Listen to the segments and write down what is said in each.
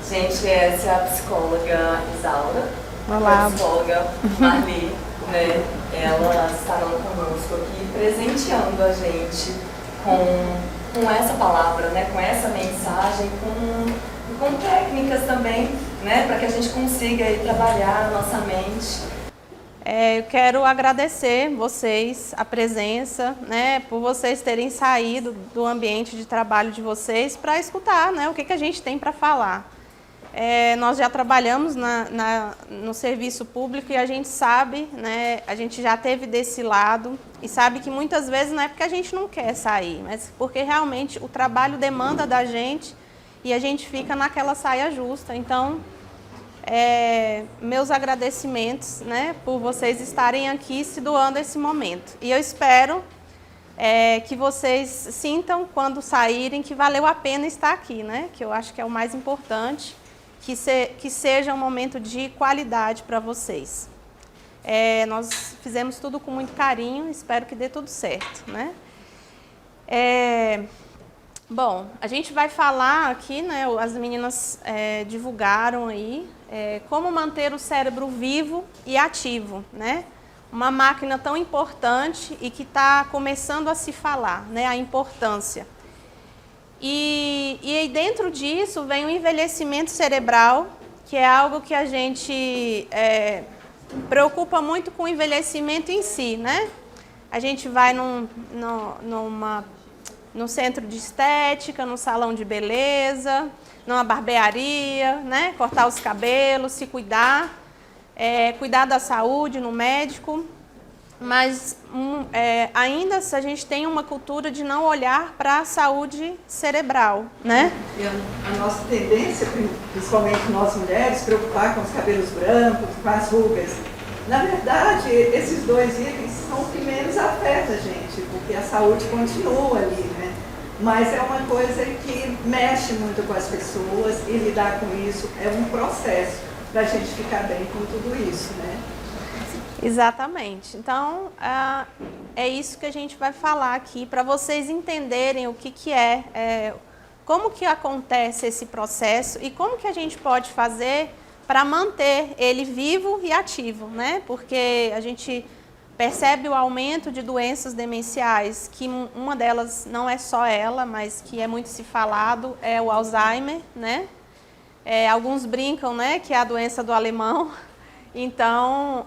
Gente, essa é a psicóloga Isaura. Olá. A psicóloga Marli, né? Ela estará conosco aqui, presenteando a gente com essa palavra, né? Com essa mensagem, com técnicas também, né? Para que a gente consiga aí trabalhar a nossa mente. Eu quero agradecer vocês, a presença, né, por vocês terem saído do ambiente de trabalho de vocês para escutar, né, o que a gente tem para falar. Nós já trabalhamos no serviço público e a gente sabe, né, a gente já teve desse lado e sabe que muitas vezes não é porque a gente não quer sair, mas porque realmente o trabalho demanda da gente e a gente fica naquela saia justa. Então, meus agradecimentos, né, por vocês estarem aqui se doando esse momento. E eu espero que vocês sintam, quando saírem, que valeu a pena estar aqui, né, que eu acho que é o mais importante, que seja um momento de qualidade para vocês. Nós fizemos tudo com muito carinho, espero que dê tudo certo, né. Bom, a gente vai falar aqui, né, as meninas divulgaram aí, como manter o cérebro vivo e ativo, né? Uma máquina tão importante e que está começando a se falar, né, a importância. E dentro disso vem o envelhecimento cerebral, que é algo que a gente preocupa muito com o envelhecimento em si, né? A gente vai no centro de estética, no salão de beleza, numa barbearia, né? Cortar os cabelos, se cuidar, cuidar da saúde no médico, mas ainda a gente tem uma cultura de não olhar para a saúde cerebral, né? E a nossa tendência, principalmente nós mulheres, preocupar com os cabelos brancos, com as rugas. Na verdade, esses dois itens são os que menos afetam a gente, porque a saúde continua ali, né? Mas é uma coisa que mexe muito com as pessoas e lidar com isso é um processo para a gente ficar bem com tudo isso, né? Exatamente. Então, é isso que a gente vai falar aqui, para vocês entenderem o que é, como que acontece esse processo e como que a gente pode fazer para manter ele vivo e ativo, né? Porque a gente percebe o aumento de doenças demenciais, que uma delas não é só ela, mas que é muito se falado, é o Alzheimer, né? Alguns brincam, né, que é a doença do alemão. Então,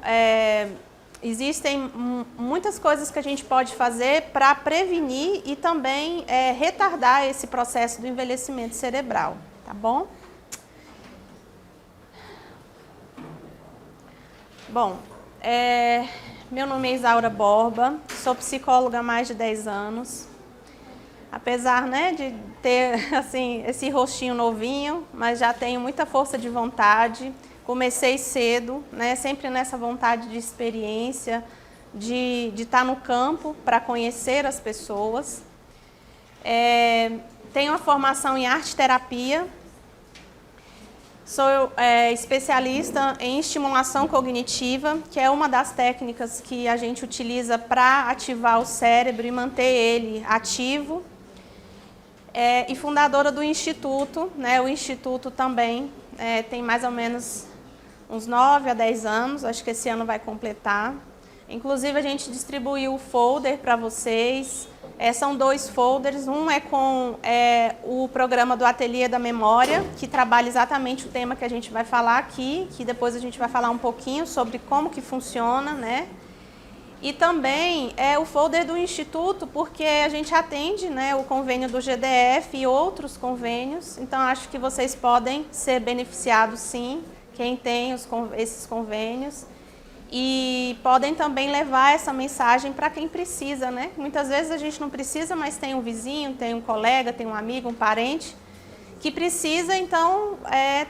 existem muitas coisas que a gente pode fazer para prevenir e também retardar esse processo do envelhecimento cerebral, tá bom? Bom, meu nome é Isaura Borba, sou psicóloga há mais de 10 anos. Apesar, né, de ter assim, esse rostinho novinho, mas já tenho muita força de vontade. Comecei cedo, né, sempre nessa vontade de experiência, de estar no campo para conhecer as pessoas. Tenho uma formação em arte-terapia. Sou especialista em estimulação cognitiva, que é uma das técnicas que a gente utiliza para ativar o cérebro e manter ele ativo. E fundadora do Instituto, né? O Instituto também tem mais ou menos uns 9 a 10 anos, acho que esse ano vai completar. Inclusive, a gente distribuiu o folder para vocês. São 2 folders, um é com o programa do Ateliê da Memória, que trabalha exatamente o tema que a gente vai falar aqui, que depois a gente vai falar um pouquinho sobre como que funciona, né? E também o folder do Instituto, porque a gente atende, né, o convênio do GDF e outros convênios, então acho que vocês podem ser beneficiados sim, quem tem esses convênios. E podem também levar essa mensagem para quem precisa, né? Muitas vezes a gente não precisa, mas tem um vizinho, tem um colega, tem um amigo, um parente que precisa, então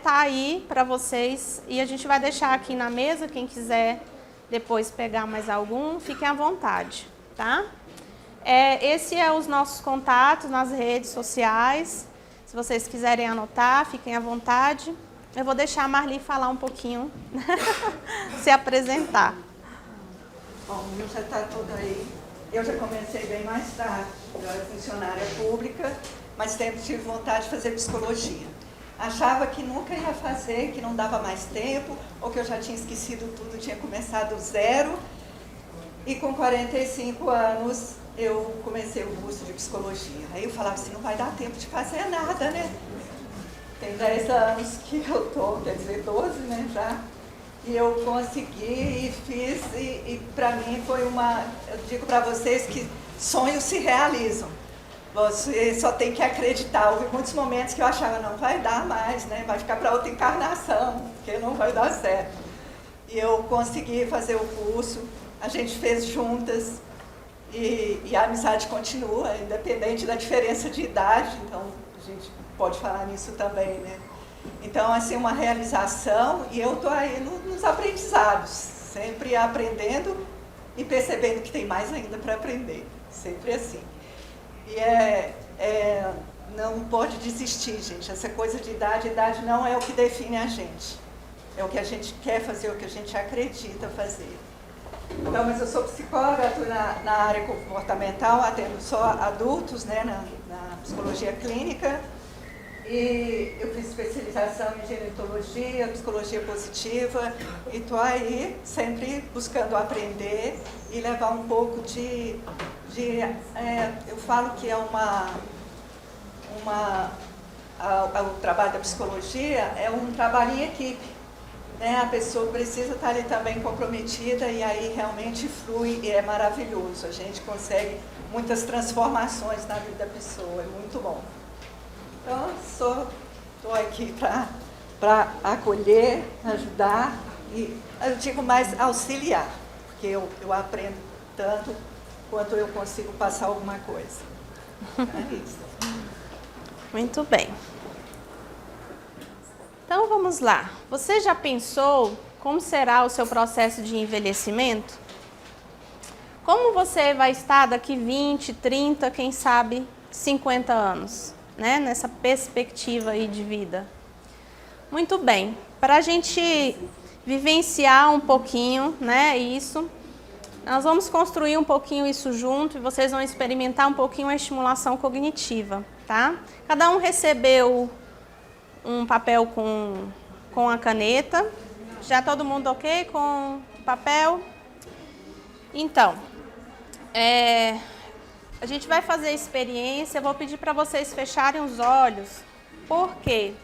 tá aí para vocês. E a gente vai deixar aqui na mesa, quem quiser depois pegar mais algum, fiquem à vontade, tá? Esse é os nossos contatos nas redes sociais. Se vocês quiserem anotar, fiquem à vontade. Eu vou deixar a Marli falar um pouquinho, se apresentar. Bom, eu já está tudo aí. Eu já comecei bem mais tarde. Eu era funcionária pública, mas sempre tive vontade de fazer psicologia. achava que nunca ia fazer, que não dava mais tempo, ou que eu já tinha esquecido tudo, tinha começado zero. E com 45 anos eu comecei o curso de psicologia. Aí eu falava assim, não vai dar tempo de fazer nada, né? Tem 10 anos que eu tô, quer dizer, 12, né, já. E eu consegui e fiz, e para mim foi uma... Eu digo para vocês que sonhos se realizam. Você só tem que acreditar. Houve muitos momentos que eu achava, não vai dar mais, né? Vai ficar para outra encarnação, porque não vai dar certo. E eu consegui fazer o curso, a gente fez juntas, e a amizade continua, independente da diferença de idade, então a gente pode falar nisso também, né? Então, assim, uma realização, e eu estou aí nos aprendizados, sempre aprendendo e percebendo que tem mais ainda para aprender, sempre assim. E não pode desistir, gente. Essa coisa de idade não é o que define a gente. É o que a gente quer fazer, o que a gente acredita fazer. Então, mas eu sou psicóloga, atuo na área comportamental, atendo só adultos, né, na psicologia clínica. E eu fiz especialização em gerontologia, psicologia positiva, e estou aí sempre buscando aprender e levar um pouco eu falo que é o trabalho da psicologia é um trabalho em equipe, né? A pessoa precisa estar ali também comprometida e aí realmente flui e é maravilhoso. A gente consegue muitas transformações na vida da pessoa, é muito bom. Então, estou aqui para acolher, ajudar e, eu digo mais, auxiliar, porque eu aprendo tanto quanto eu consigo passar alguma coisa. É isso. Muito bem. Então, vamos lá. Você já pensou como será o seu processo de envelhecimento? Como você vai estar daqui 20, 30, quem sabe 50 anos? Né, nessa perspectiva aí de vida. Muito bem, para a gente vivenciar um pouquinho, né, isso, nós vamos construir um pouquinho isso junto e vocês vão experimentar um pouquinho a estimulação cognitiva, tá? Cada um recebeu um papel com a caneta. Já todo mundo ok com o papel? Então, a gente vai fazer a experiência, eu vou pedir para vocês fecharem os olhos, porque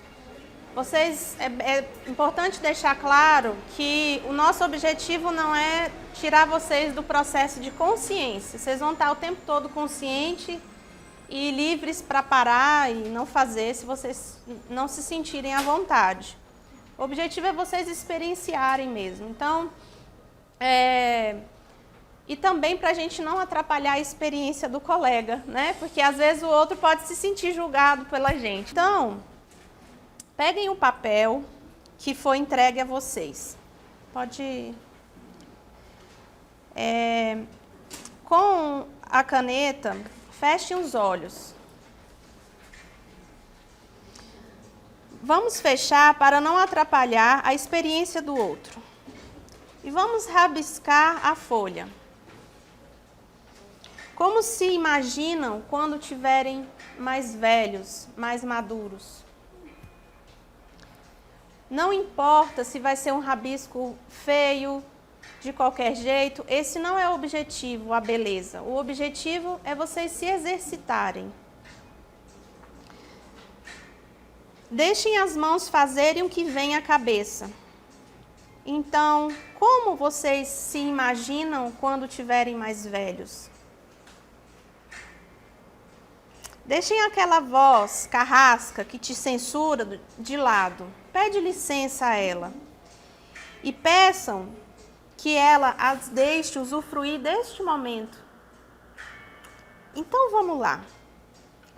é importante deixar claro que o nosso objetivo não é tirar vocês do processo de consciência. Vocês vão estar o tempo todo conscientes e livres para parar e não fazer se vocês não se sentirem à vontade. O objetivo é vocês experienciarem mesmo. Então, e também para a gente não atrapalhar a experiência do colega, né? Porque às vezes o outro pode se sentir julgado pela gente. Então, peguem o papel que foi entregue a vocês. Pode... com a caneta, fechem os olhos. Vamos fechar para não atrapalhar a experiência do outro. E vamos rabiscar a folha. Como se imaginam quando tiverem mais velhos, mais maduros? Não importa se vai ser um rabisco feio, de qualquer jeito, esse não é o objetivo, a beleza. O objetivo é vocês se exercitarem. Deixem as mãos fazerem o que vem à cabeça. Então, como vocês se imaginam quando tiverem mais velhos? Deixem aquela voz carrasca que te censura de lado. Pede licença a ela. E peçam que ela as deixe usufruir deste momento. Então vamos lá.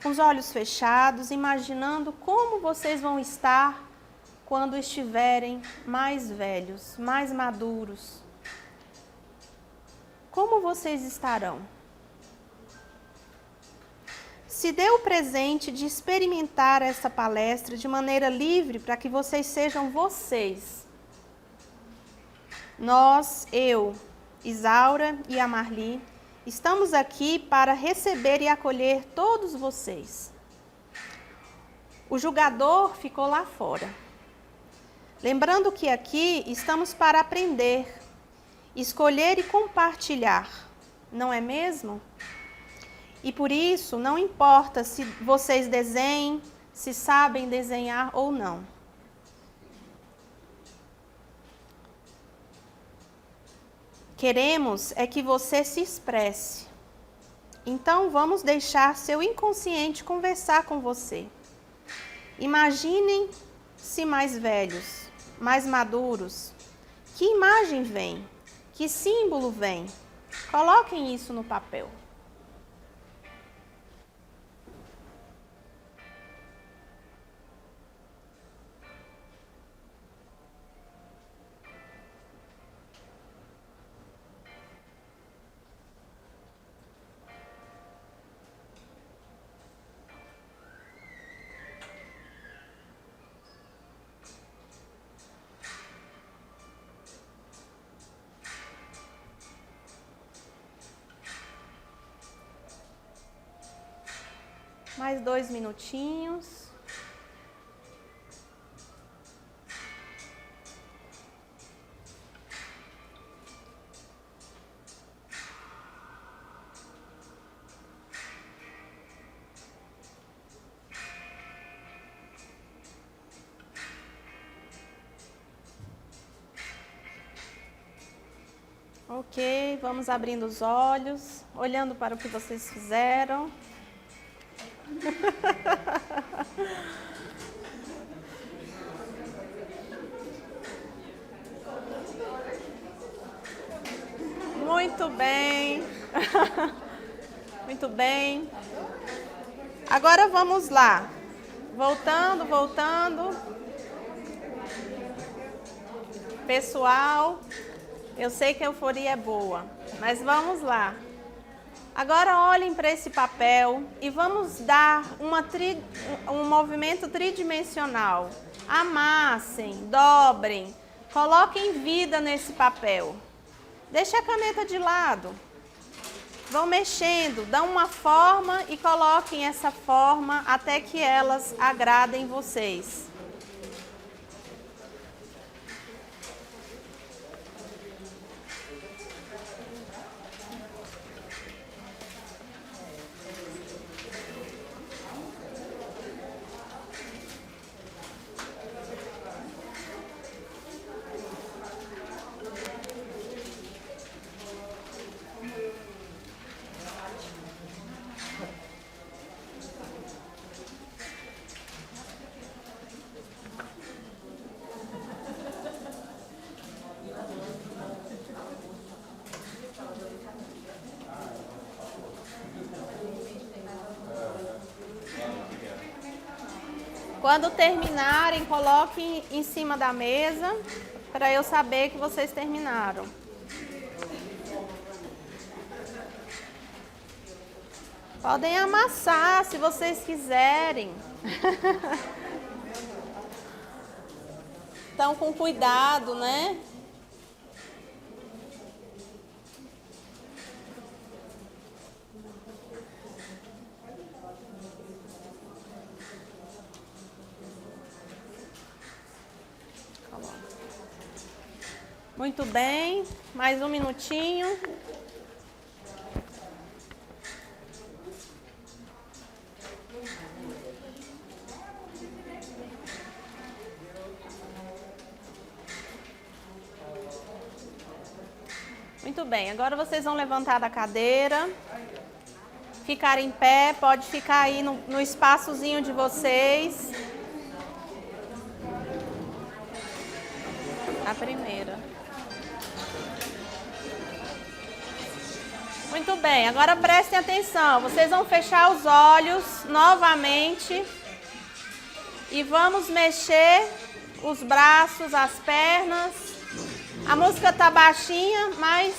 Com os olhos fechados, imaginando como vocês vão estar quando estiverem mais velhos, mais maduros. Como vocês estarão? Se dê o presente de experimentar essa palestra de maneira livre para que vocês sejam vocês. Nós, eu, Isaura e a Marli, estamos aqui para receber e acolher todos vocês. O julgador ficou lá fora. Lembrando que aqui estamos para aprender, escolher e compartilhar, não é mesmo? E por isso não importa se vocês desenhem, se sabem desenhar ou não. Queremos é que você se expresse. Então vamos deixar seu inconsciente conversar com você. Imaginem-se mais velhos, mais maduros. Que imagem vem? Que símbolo vem? Coloquem isso no papel. Mais 2 minutinhos. Ok, vamos abrindo os olhos, olhando para o que vocês fizeram. Muito bem. Muito bem. Agora vamos lá. Voltando. Pessoal, eu sei que a euforia é boa, mas vamos lá. Agora olhem para esse papel e vamos dar um movimento tridimensional. Amassem, dobrem, coloquem vida nesse papel. Deixe a caneta de lado. Vão mexendo, dão uma forma e coloquem essa forma até que elas agradem vocês. Quando terminarem, coloquem em cima da mesa para eu saber que vocês terminaram. Podem amassar se vocês quiserem. Então, com cuidado, né? Muito bem, mais um minutinho. Muito bem, agora vocês vão levantar da cadeira, ficar em pé, pode ficar aí no espaçozinho de vocês. A primeira. Muito bem, agora prestem atenção, vocês vão fechar os olhos novamente e vamos mexer os braços, as pernas. A música tá baixinha, mas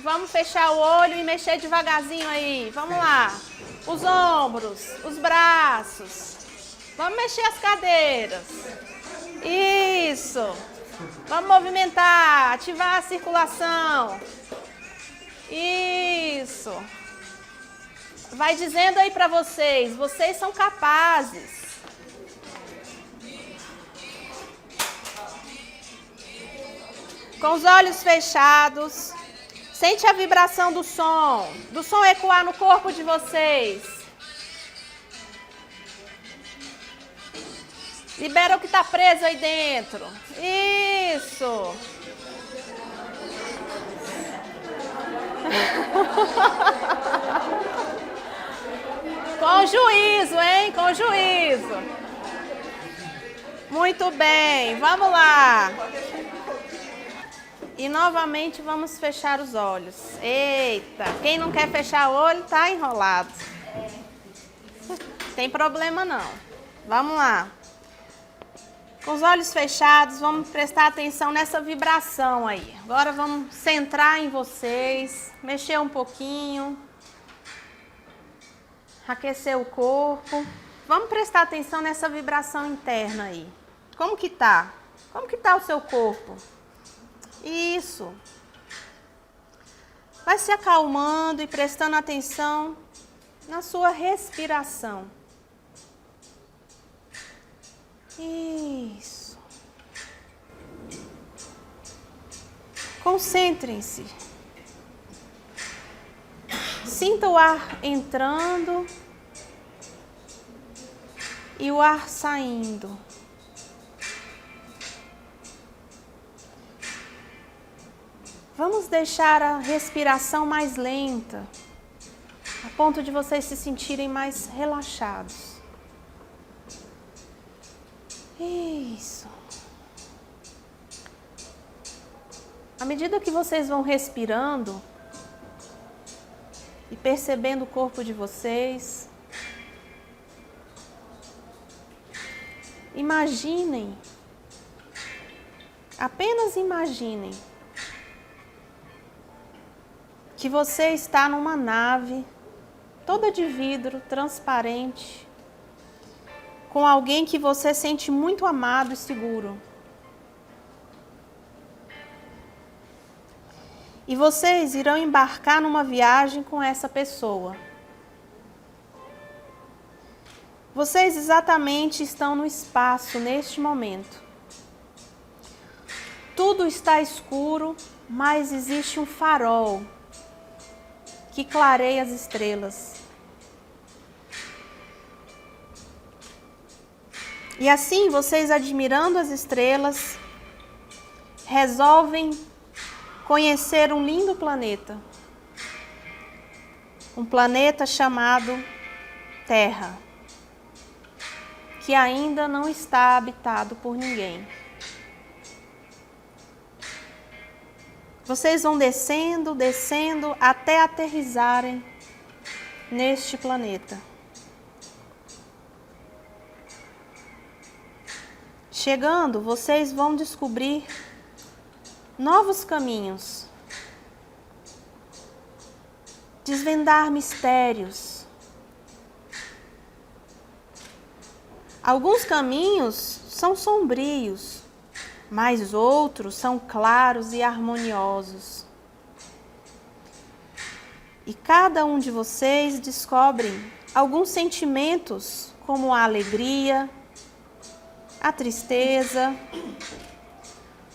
vamos fechar o olho e mexer devagarzinho aí, vamos lá. Os ombros, os braços, vamos mexer as cadeiras, isso, vamos movimentar, ativar a circulação. Isso. Vai dizendo aí para vocês são capazes. Com os olhos fechados, sente a vibração do som ecoar no corpo de vocês. Libera o que está preso aí dentro. Isso. Com juízo, hein? Com juízo. Muito bem, vamos lá. E novamente vamos fechar os olhos. Eita, quem não quer fechar o olho tá enrolado. Tem problema não. Vamos lá. Com os olhos fechados, vamos prestar atenção nessa vibração aí. Agora vamos centrar em vocês, mexer um pouquinho, aquecer o corpo. Vamos prestar atenção nessa vibração interna aí. Como que tá? Como que tá o seu corpo? Isso. Vai se acalmando e prestando atenção na sua respiração. Isso. Concentrem-se. Sinta o ar entrando e o ar saindo. Vamos deixar a respiração mais lenta, a ponto de vocês se sentirem mais relaxados. Isso. À medida que vocês vão respirando e percebendo o corpo de vocês, imaginem, apenas imaginem, que você está numa nave toda de vidro, transparente, com alguém que você sente muito amado e seguro. E vocês irão embarcar numa viagem com essa pessoa. Vocês exatamente estão no espaço neste momento. Tudo está escuro, mas existe um farol que clareia as estrelas. E assim, vocês admirando as estrelas, resolvem conhecer um lindo planeta. Um planeta chamado Terra, que ainda não está habitado por ninguém. Vocês vão descendo, descendo, até aterrissarem neste planeta. Chegando, vocês vão descobrir novos caminhos, desvendar mistérios. Alguns caminhos são sombrios, mas outros são claros e harmoniosos. E cada um de vocês descobre alguns sentimentos, como a alegria, a tristeza,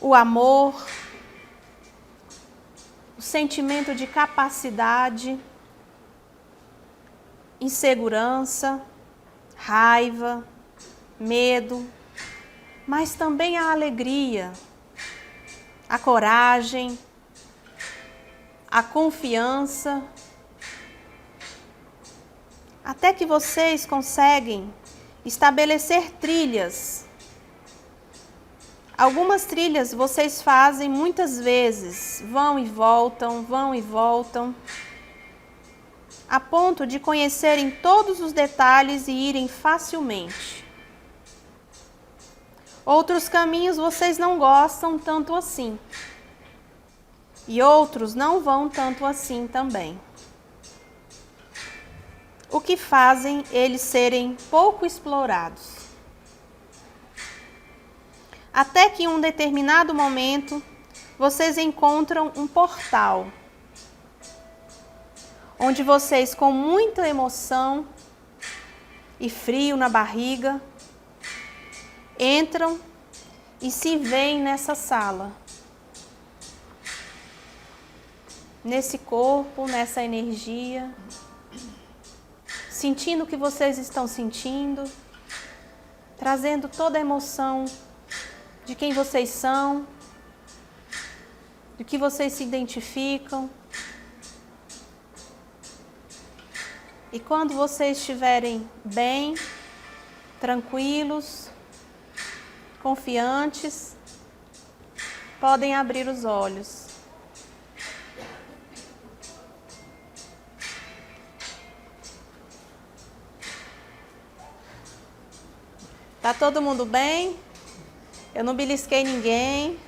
o amor, o sentimento de capacidade, insegurança, raiva, medo, mas também a alegria, a coragem, a confiança, até que vocês conseguem estabelecer trilhas. Algumas trilhas vocês fazem muitas vezes, vão e voltam, a ponto de conhecerem todos os detalhes e irem facilmente. Outros caminhos vocês não gostam tanto assim, e outros não vão tanto assim também. O que fazem eles serem pouco explorados. Até que em um determinado momento, vocês encontram um portal, onde vocês, com muita emoção e frio na barriga, entram e se veem nessa sala, nesse corpo, nessa energia, sentindo o que vocês estão sentindo, trazendo toda a emoção de quem vocês são, de que vocês se identificam. E quando vocês estiverem bem, tranquilos, confiantes, podem abrir os olhos. Tá todo mundo bem? Eu não belisquei ninguém.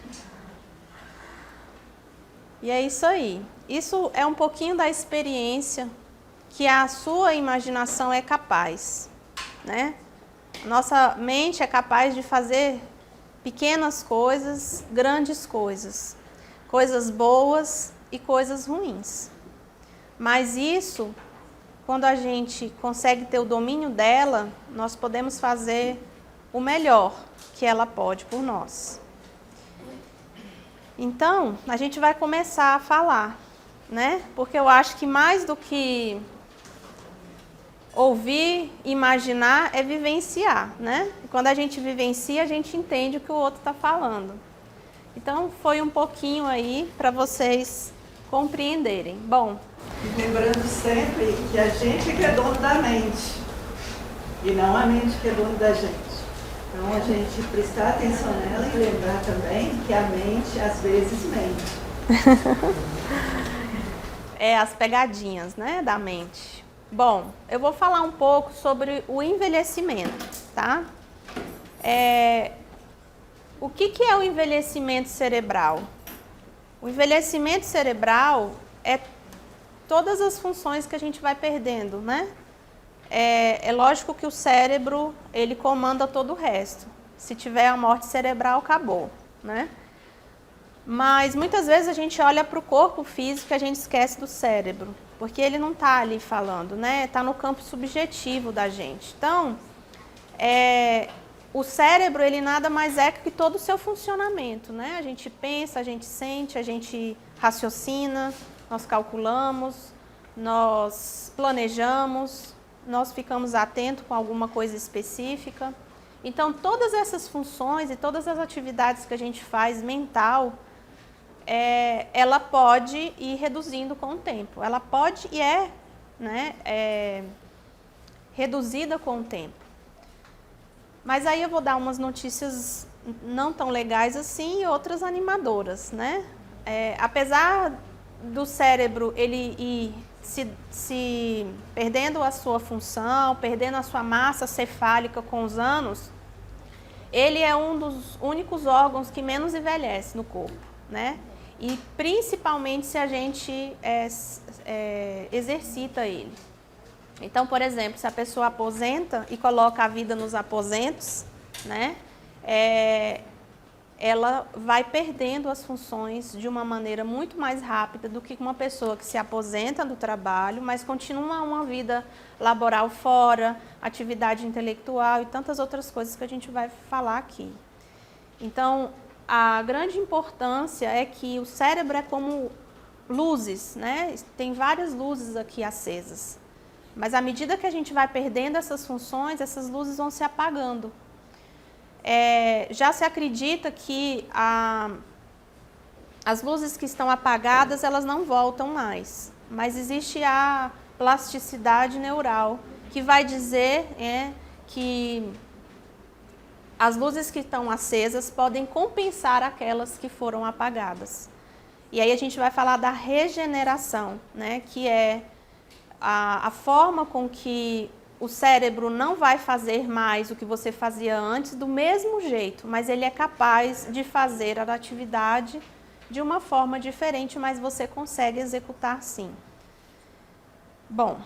E é isso aí. Isso é um pouquinho da experiência que a sua imaginação é capaz, né? Nossa mente é capaz de fazer pequenas coisas, grandes coisas, coisas boas e coisas ruins. Mas isso, quando a gente consegue ter o domínio dela, nós podemos fazer o melhor que ela pode por nós. Então, a gente vai começar a falar, né? Porque eu acho que mais do que ouvir, imaginar, é vivenciar, né? E quando a gente vivencia, a gente entende o que o outro está falando. Então, foi um pouquinho aí para vocês compreenderem. Bom. E lembrando sempre que a gente que é dono da mente, e não a mente que é dono da gente. Então, a gente prestar atenção nela e lembrar também que a mente, às vezes, mente. É, as pegadinhas, né, da mente. Bom, eu vou falar um pouco sobre o envelhecimento, tá? O que é o envelhecimento cerebral? O envelhecimento cerebral é todas as funções que a gente vai perdendo, né? É lógico que o cérebro, ele comanda todo o resto. Se tiver a morte cerebral, acabou, né? Mas muitas vezes a gente olha para o corpo físico e a gente esquece do cérebro, porque ele não está ali falando, né? Está no campo subjetivo da gente. Então, o cérebro, ele nada mais é que todo o seu funcionamento, né? A gente pensa, a gente sente, a gente raciocina, nós calculamos, nós planejamos, nós ficamos atentos com alguma coisa específica. Então, todas essas funções e todas as atividades que a gente faz mental, ela pode ir reduzindo com o tempo. Ela pode e reduzida com o tempo. Mas aí eu vou dar umas notícias não tão legais assim e outras animadoras, né? Apesar do cérebro ele ir se perdendo a sua função, perdendo a sua massa cefálica com os anos, ele é um dos únicos órgãos que menos envelhece no corpo, né? E principalmente se a gente exercita ele. Então, por exemplo, se a pessoa aposenta e coloca a vida nos aposentos, né? Ela vai perdendo as funções de uma maneira muito mais rápida do que uma pessoa que se aposenta do trabalho, mas continua uma vida laboral fora, atividade intelectual e tantas outras coisas que a gente vai falar aqui. Então, a grande importância é que o cérebro é como luzes, né? Tem várias luzes aqui acesas, mas à medida que a gente vai perdendo essas funções, essas luzes vão se apagando. Já se acredita que as luzes que estão apagadas, elas não voltam mais. Mas existe a plasticidade neural, que vai dizer que as luzes que estão acesas podem compensar aquelas que foram apagadas. E aí a gente vai falar da regeneração, né? Que é a forma com que o cérebro não vai fazer mais o que você fazia antes do mesmo jeito, mas ele é capaz de fazer a atividade de uma forma diferente, mas você consegue executar sim. Bom,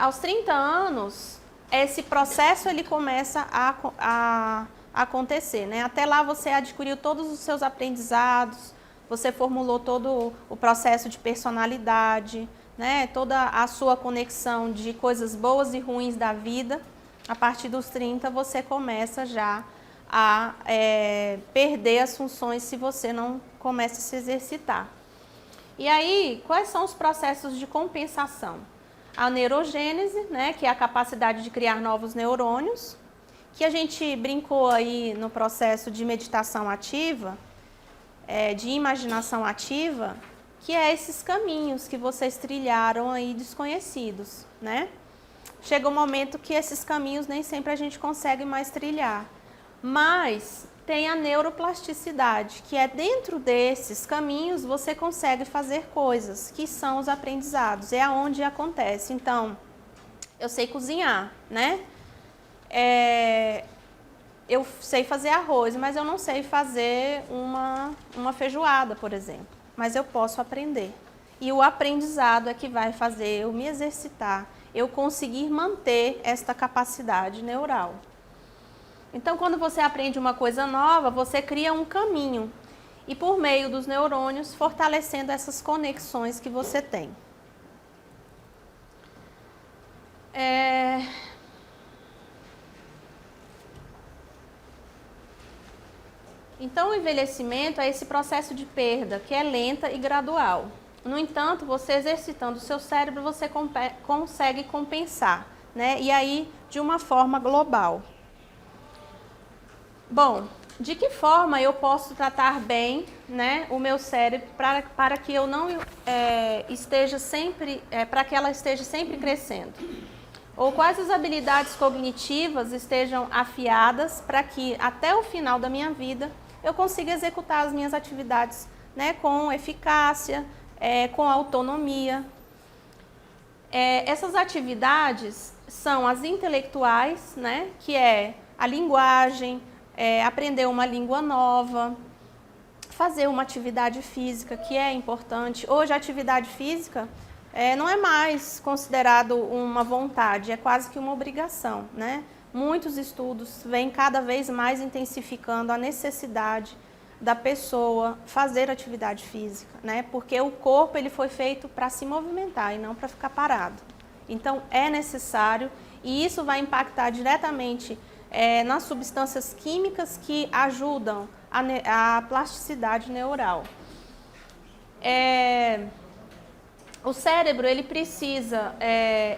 aos 30 anos, esse processo ele começa a acontecer, né? Até lá você adquiriu todos os seus aprendizados, você formulou todo o processo de personalidade, né, toda a sua conexão de coisas boas e ruins da vida. A partir dos 30 você começa já a perder as funções se você não começa a se exercitar. E aí, quais são os processos de compensação? A neurogênese, né, que é a capacidade de criar novos neurônios, que a gente brincou aí no processo de meditação ativa, de imaginação ativa, que é esses caminhos que vocês trilharam aí desconhecidos, né? Chega um momento que esses caminhos nem sempre a gente consegue mais trilhar, mas tem a neuroplasticidade, que é dentro desses caminhos você consegue fazer coisas, que são os aprendizados, é aonde acontece. Então, eu sei cozinhar, né? Eu sei fazer arroz, mas eu não sei fazer uma feijoada, por exemplo. Mas eu posso aprender. E o aprendizado é que vai fazer eu me exercitar, eu conseguir manter esta capacidade neural. Então, quando você aprende uma coisa nova, você cria um caminho. E por meio dos neurônios, fortalecendo essas conexões que você tem. Então, o envelhecimento é esse processo de perda, que é lenta e gradual. No entanto, você exercitando o seu cérebro, você consegue compensar, né? E aí, de uma forma global. Bom, de que forma eu posso tratar bem, né, o meu cérebro para que eu não esteja sempre, para que ela esteja sempre crescendo? Ou quais as habilidades cognitivas estejam afiadas para que até o final da minha vida eu consiga executar as minhas atividades, né, com eficácia, com autonomia. Essas atividades são as intelectuais, né, que é a linguagem, aprender uma língua nova, fazer uma atividade física, que é importante. Hoje a atividade física não é mais considerado uma vontade, é quase que uma obrigação, né? Muitos estudos vêm cada vez mais intensificando a necessidade da pessoa fazer atividade física, né? Porque o corpo ele foi feito para se movimentar e não para ficar parado. Então é necessário e isso vai impactar diretamente nas substâncias químicas que ajudam a plasticidade neural. O cérebro ele precisa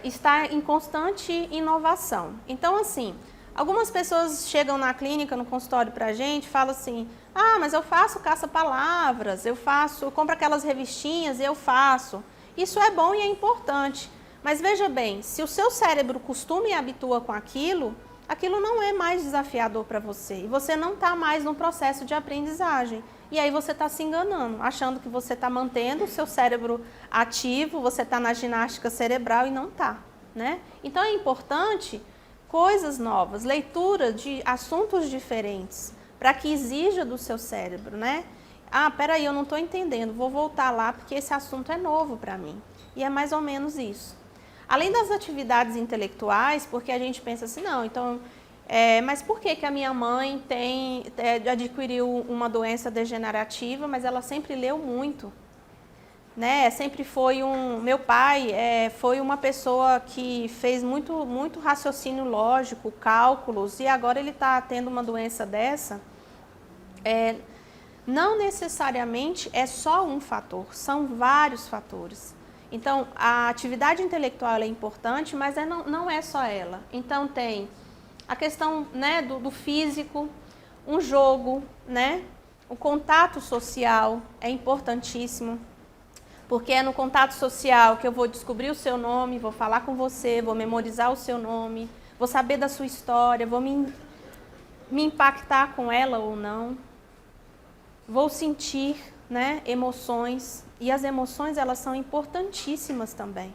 estar em constante inovação. Então, assim, algumas pessoas chegam na clínica, no consultório para a gente, falam assim, ah, mas eu faço caça-palavras, eu compro aquelas revistinhas e eu faço. Isso é bom e é importante, mas veja bem, se o seu cérebro costuma e habitua com aquilo não é mais desafiador para você e você não está mais no processo de aprendizagem. E aí você está se enganando, achando que você está mantendo o seu cérebro ativo, você está na ginástica cerebral e não está, né? Então é importante coisas novas, leitura de assuntos diferentes, para que exija do seu cérebro, né? Ah, peraí, eu não estou entendendo, vou voltar lá porque esse assunto é novo para mim. E é mais ou menos isso. Além das atividades intelectuais, porque a gente pensa assim, não, então... mas por que a minha mãe adquiriu uma doença degenerativa, mas ela sempre leu muito, né? Sempre foi meu pai foi uma pessoa que fez muito raciocínio lógico, cálculos, e agora ele está tendo uma doença dessa. Não necessariamente é só um fator, são vários fatores. Então, a atividade intelectual é importante, mas não é só ela. Então, tem a questão, né, do físico, um jogo, né? O contato social é importantíssimo, porque é no contato social que eu vou descobrir o seu nome, vou falar com você, vou memorizar o seu nome, vou saber da sua história, vou me impactar com ela ou não, vou sentir, né, emoções, e as emoções elas são importantíssimas também.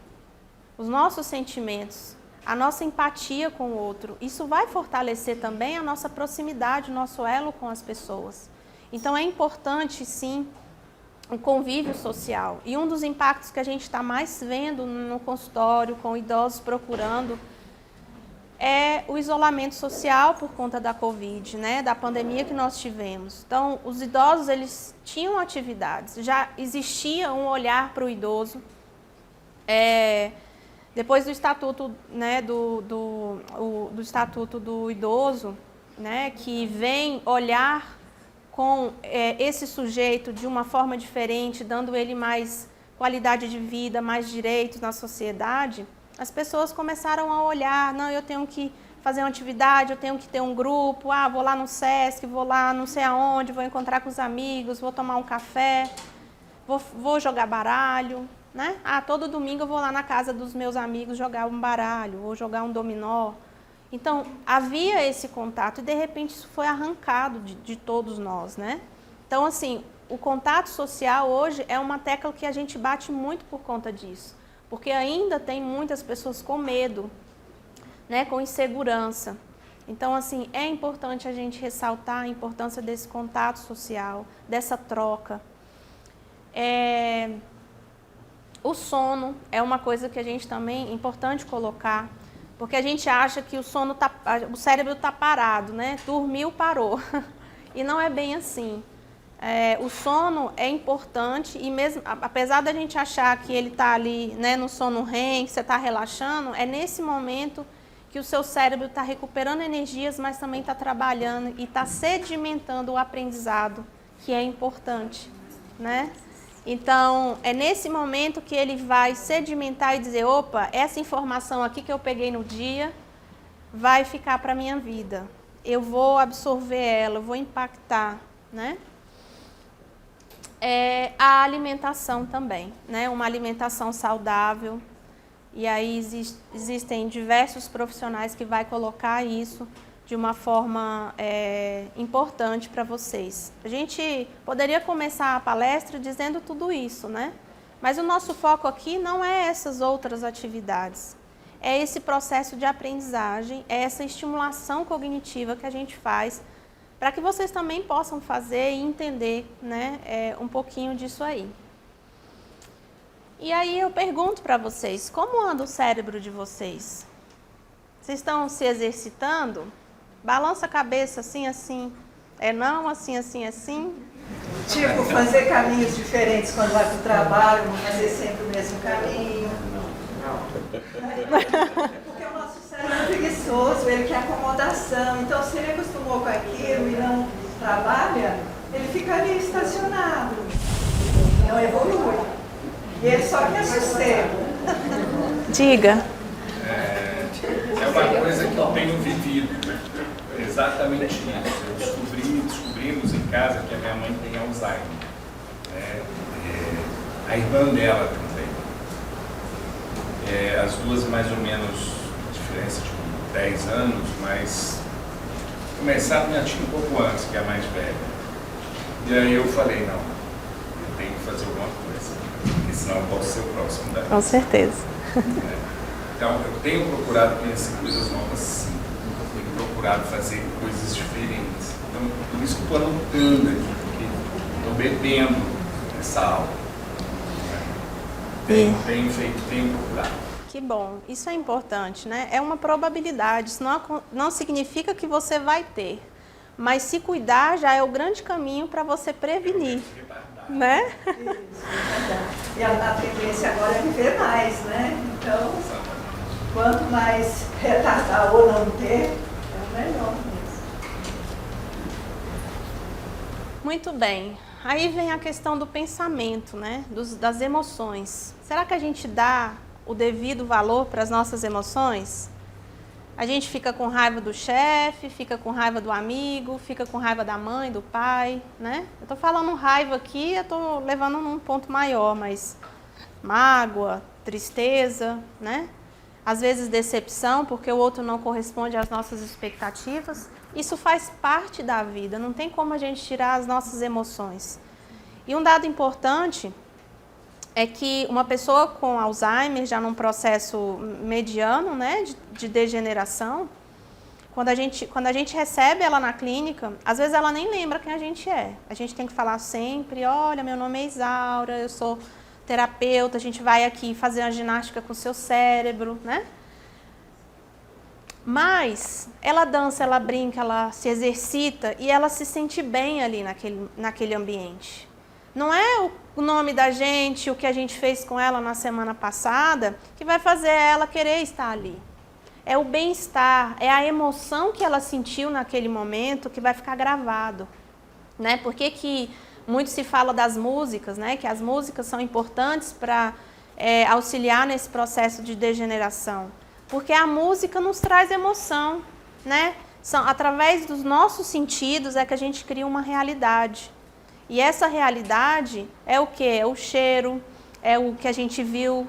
Os nossos sentimentos, a nossa empatia com o outro, isso vai fortalecer também a nossa proximidade, o nosso elo com as pessoas. Então é importante, sim, o convívio social. E um dos impactos que a gente está mais vendo no consultório, com idosos procurando, é o isolamento social por conta da Covid, né, da pandemia que nós tivemos. Então, os idosos, eles tinham atividades, já existia um olhar para o idoso. Depois do estatuto, né, do estatuto do idoso, né, que vem olhar com esse sujeito de uma forma diferente, dando ele mais qualidade de vida, mais direitos na sociedade, as pessoas começaram a olhar, não, eu tenho que fazer uma atividade, eu tenho que ter um grupo, vou lá no Sesc, vou lá não sei aonde, vou encontrar com os amigos, vou tomar um café, vou jogar baralho, né? Todo domingo eu vou lá na casa dos meus amigos jogar um baralho, ou jogar um dominó. Então, havia esse contato e, de repente, isso foi arrancado de todos nós, né? Então, assim, o contato social hoje é uma tecla que a gente bate muito por conta disso, porque ainda tem muitas pessoas com medo, né, com insegurança. Então, assim, é importante a gente ressaltar a importância desse contato social, dessa troca. O sono é uma coisa que a gente também é importante colocar, porque a gente acha que o cérebro está parado, né? Dormiu, parou. E não é bem assim. O sono é importante e mesmo, apesar da gente achar que ele está ali, né, no sono REM, que você está relaxando, é nesse momento que o seu cérebro está recuperando energias, mas também está trabalhando e está sedimentando o aprendizado, que é importante, né? Então, é nesse momento que ele vai sedimentar e dizer, opa, essa informação aqui que eu peguei no dia vai ficar para a minha vida. Eu vou absorver ela, eu vou impactar, né? A alimentação também, né? Uma alimentação saudável. E aí existem diversos profissionais que vai colocar isso de uma forma importante para vocês. A gente poderia começar a palestra dizendo tudo isso, né? Mas o nosso foco aqui não é essas outras atividades. É esse processo de aprendizagem, é essa estimulação cognitiva que a gente faz para que vocês também possam fazer e entender, né, um pouquinho disso aí. E aí eu pergunto para vocês, como anda o cérebro de vocês? Vocês estão se exercitando? Balança a cabeça assim, assim. Não, assim, assim, assim. Tipo, fazer caminhos diferentes quando vai para o trabalho, não fazer sempre o mesmo caminho. Porque o nosso cérebro é preguiçoso, ele quer acomodação. Então, se ele acostumou com aquilo e não trabalha, ele fica ali estacionado. Não evolui. E ele só quer sossego. Diga. É uma coisa que eu tenho vivido. Exatamente isso. Descobrimos em casa que a minha mãe tem Alzheimer. A irmã dela também. As duas mais ou menos, diferença de 10 anos, mas começaram minha tia um pouco antes, que é a mais velha. E aí eu falei, não, eu tenho que fazer alguma coisa, porque senão eu posso ser o próximo dela. Com certeza. Então, eu tenho procurado conhecer coisas novas, sim. Eu tenho procurado fazer coisas diferentes. Então, por isso que eu estou anotando aqui, porque estou bebendo essa aula. Tenho feito, tenho procurado. Que bom, isso é importante, né? É uma probabilidade, isso não significa que você vai ter. Mas se cuidar já é o grande caminho para você prevenir, né? Isso, e a tendência agora é viver mais, né? Então, quanto mais retardar ou não ter, é o melhor mesmo. Muito bem. Aí vem a questão do pensamento, né? Das emoções. Será que a gente dá o devido valor para as nossas emoções? A gente fica com raiva do chefe, fica com raiva do amigo, fica com raiva da mãe, do pai, né? Eu estou falando raiva aqui, eu estou levando num ponto maior, mas mágoa, tristeza, né? Às vezes decepção, porque o outro não corresponde às nossas expectativas. Isso faz parte da vida, não tem como a gente tirar as nossas emoções. E um dado importante é que uma pessoa com Alzheimer, já num processo mediano, né, de degeneração, quando a gente recebe ela na clínica, às vezes ela nem lembra quem a gente é. A gente tem que falar sempre, olha, meu nome é Isaura, eu sou terapeuta, a gente vai aqui fazer uma ginástica com o seu cérebro, né? Mas ela dança, ela brinca, ela se exercita e ela se sente bem ali naquele ambiente. Não é o nome da gente, o que a gente fez com ela na semana passada, que vai fazer ela querer estar ali. é o bem-estar, é a emoção que ela sentiu naquele momento que vai ficar gravado, né? Por que muito se fala das músicas, né? Que as músicas são importantes para auxiliar nesse processo de degeneração? Porque a música nos traz emoção, né? Através dos nossos sentidos é que a gente cria uma realidade. E essa realidade é o quê? É o cheiro, é o que a gente viu,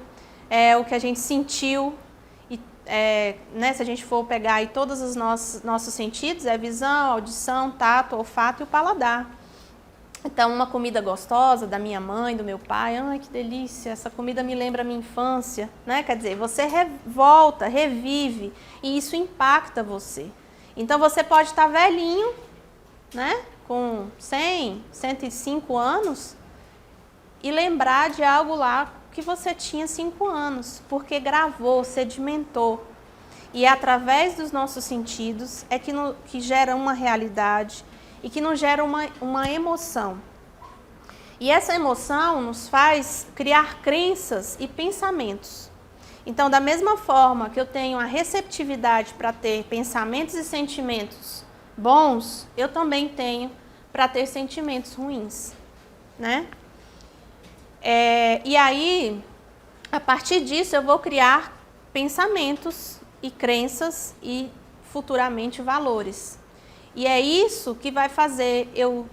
é o que a gente sentiu. E, né, se a gente for pegar aí todos os nossos sentidos, é visão, audição, tato, olfato e o paladar. Então, uma comida gostosa da minha mãe, do meu pai, ai, que delícia, essa comida me lembra a minha infância, né? Quer dizer, você volta, revive, e isso impacta você. Então, você pode estar velhinho, né? Com 100, 105 anos, e lembrar de algo lá que você tinha 5 anos, porque gravou, sedimentou. E é através dos nossos sentidos é que gera uma realidade, e que nos gera uma emoção. E essa emoção nos faz criar crenças e pensamentos. Então, da mesma forma que eu tenho a receptividade para ter pensamentos e sentimentos bons, eu também tenho para ter sentimentos ruins, né? E aí, a partir disso, eu vou criar pensamentos e crenças e, futuramente, valores. E é isso que vai fazer eu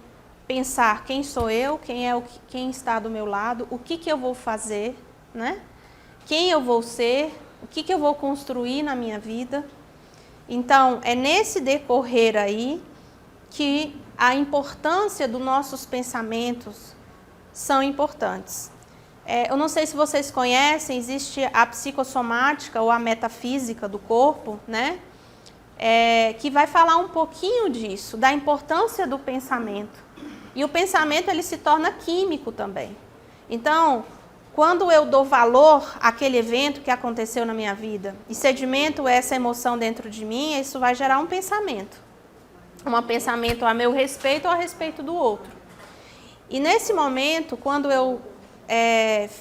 pensar quem sou eu, quem está do meu lado, o que eu vou fazer, né? Quem eu vou ser, o que eu vou construir na minha vida. Então, é nesse decorrer aí que a importância dos nossos pensamentos são importantes. Eu não sei se vocês conhecem, existe a psicossomática ou a metafísica do corpo, né? Que vai falar um pouquinho disso, da importância do pensamento. E o pensamento, ele se torna químico também. Então, quando eu dou valor àquele evento que aconteceu na minha vida e sedimento essa emoção dentro de mim, isso vai gerar um pensamento. Um pensamento a meu respeito ou a respeito do outro. E nesse momento, quando eu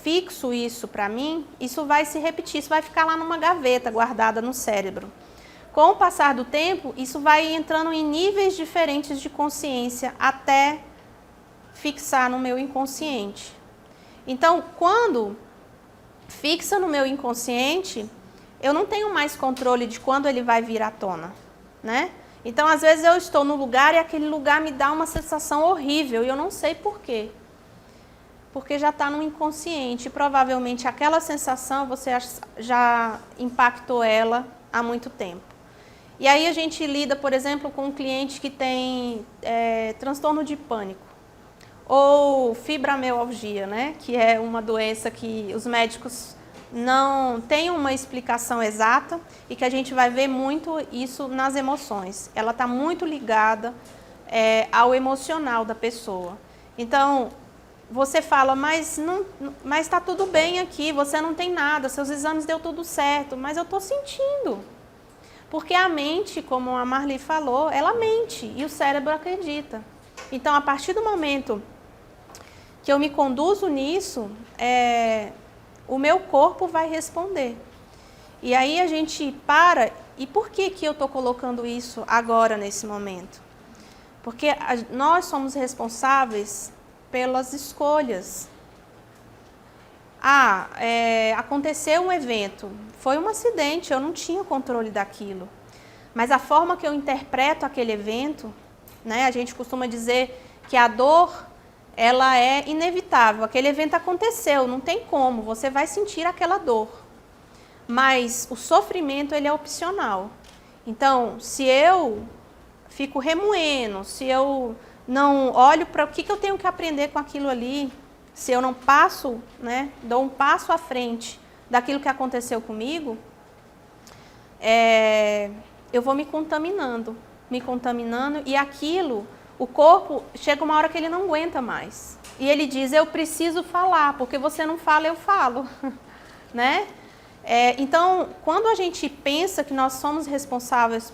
fixo isso para mim, isso vai se repetir, isso vai ficar lá numa gaveta guardada no cérebro. Com o passar do tempo, isso vai entrando em níveis diferentes de consciência até fixar no meu inconsciente. Então, quando fixa no meu inconsciente, eu não tenho mais controle de quando ele vai vir à tona, né? Então, às vezes eu estou no lugar e aquele lugar me dá uma sensação horrível e eu não sei por quê. Porque já está no inconsciente. Provavelmente aquela sensação você já impactou ela há muito tempo. E aí a gente lida, por exemplo, com um cliente que tem transtorno de pânico ou fibromialgia, né? Que é uma doença que os médicos não têm uma explicação exata e que a gente vai ver muito isso nas emoções. Ela está muito ligada ao emocional da pessoa. Então, você fala, mas está tudo bem aqui, você não tem nada, seus exames deu tudo certo, mas eu estou sentindo. Porque a mente, como a Marli falou, ela mente e o cérebro acredita. Então, a partir do momento que eu me conduzo nisso, o meu corpo vai responder. E aí a gente para, e por que eu estou colocando isso agora, nesse momento? Porque nós somos responsáveis pelas escolhas. Aconteceu um evento, foi um acidente, eu não tinha controle daquilo. Mas a forma que eu interpreto aquele evento, né, a gente costuma dizer que a dor, ela é inevitável. Aquele evento aconteceu, não tem como, você vai sentir aquela dor. Mas o sofrimento, ele é opcional. Então, se eu fico remoendo, se eu não olho para o que eu tenho que aprender com aquilo ali, se eu não passo, né, dou um passo à frente daquilo que aconteceu comigo, eu vou me contaminando, e aquilo, o corpo, chega uma hora que ele não aguenta mais. E ele diz, eu preciso falar, porque você não fala, eu falo. Né? Então, quando a gente pensa que nós somos responsáveis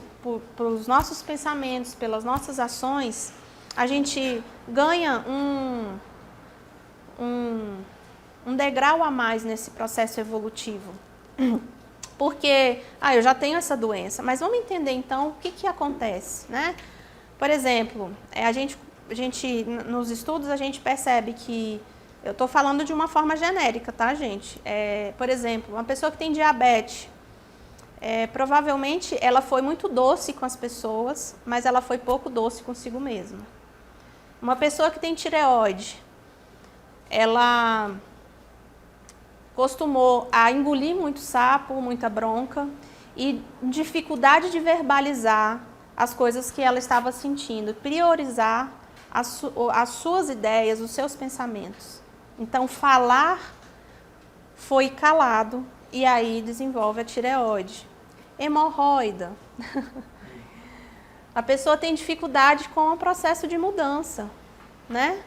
pelos nossos pensamentos, pelas nossas ações, a gente ganha um degrau a mais nesse processo evolutivo. porque, eu já tenho essa doença, mas vamos entender então o que acontece, né? Por exemplo, a gente, nos estudos a gente percebe que, eu estou falando de uma forma genérica, tá, gente? Por exemplo, uma pessoa que tem diabetes, provavelmente ela foi muito doce com as pessoas, mas ela foi pouco doce consigo mesma. Uma pessoa que tem tireoide, ela costumou a engolir muito sapo, muita bronca e dificuldade de verbalizar as coisas que ela estava sentindo, priorizar as suas ideias, os seus pensamentos. Então, falar foi calado e aí desenvolve a tireoide. Hemorroida. A pessoa tem dificuldade com o processo de mudança, né?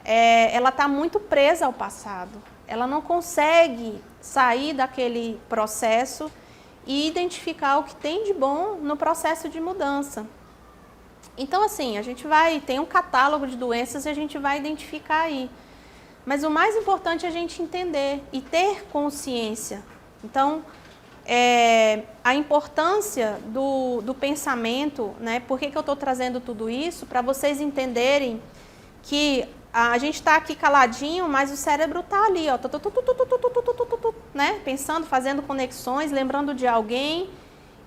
Ela está muito presa ao passado. Ela não consegue sair daquele processo e identificar o que tem de bom no processo de mudança. Então, assim, a gente tem um catálogo de doenças e a gente vai identificar aí. Mas o mais importante é a gente entender e ter consciência. Então, a importância do pensamento, né? Por que eu estou trazendo tudo isso? Para vocês entenderem que a gente está aqui caladinho, mas o cérebro está ali, ó, né? Pensando, fazendo conexões, lembrando de alguém.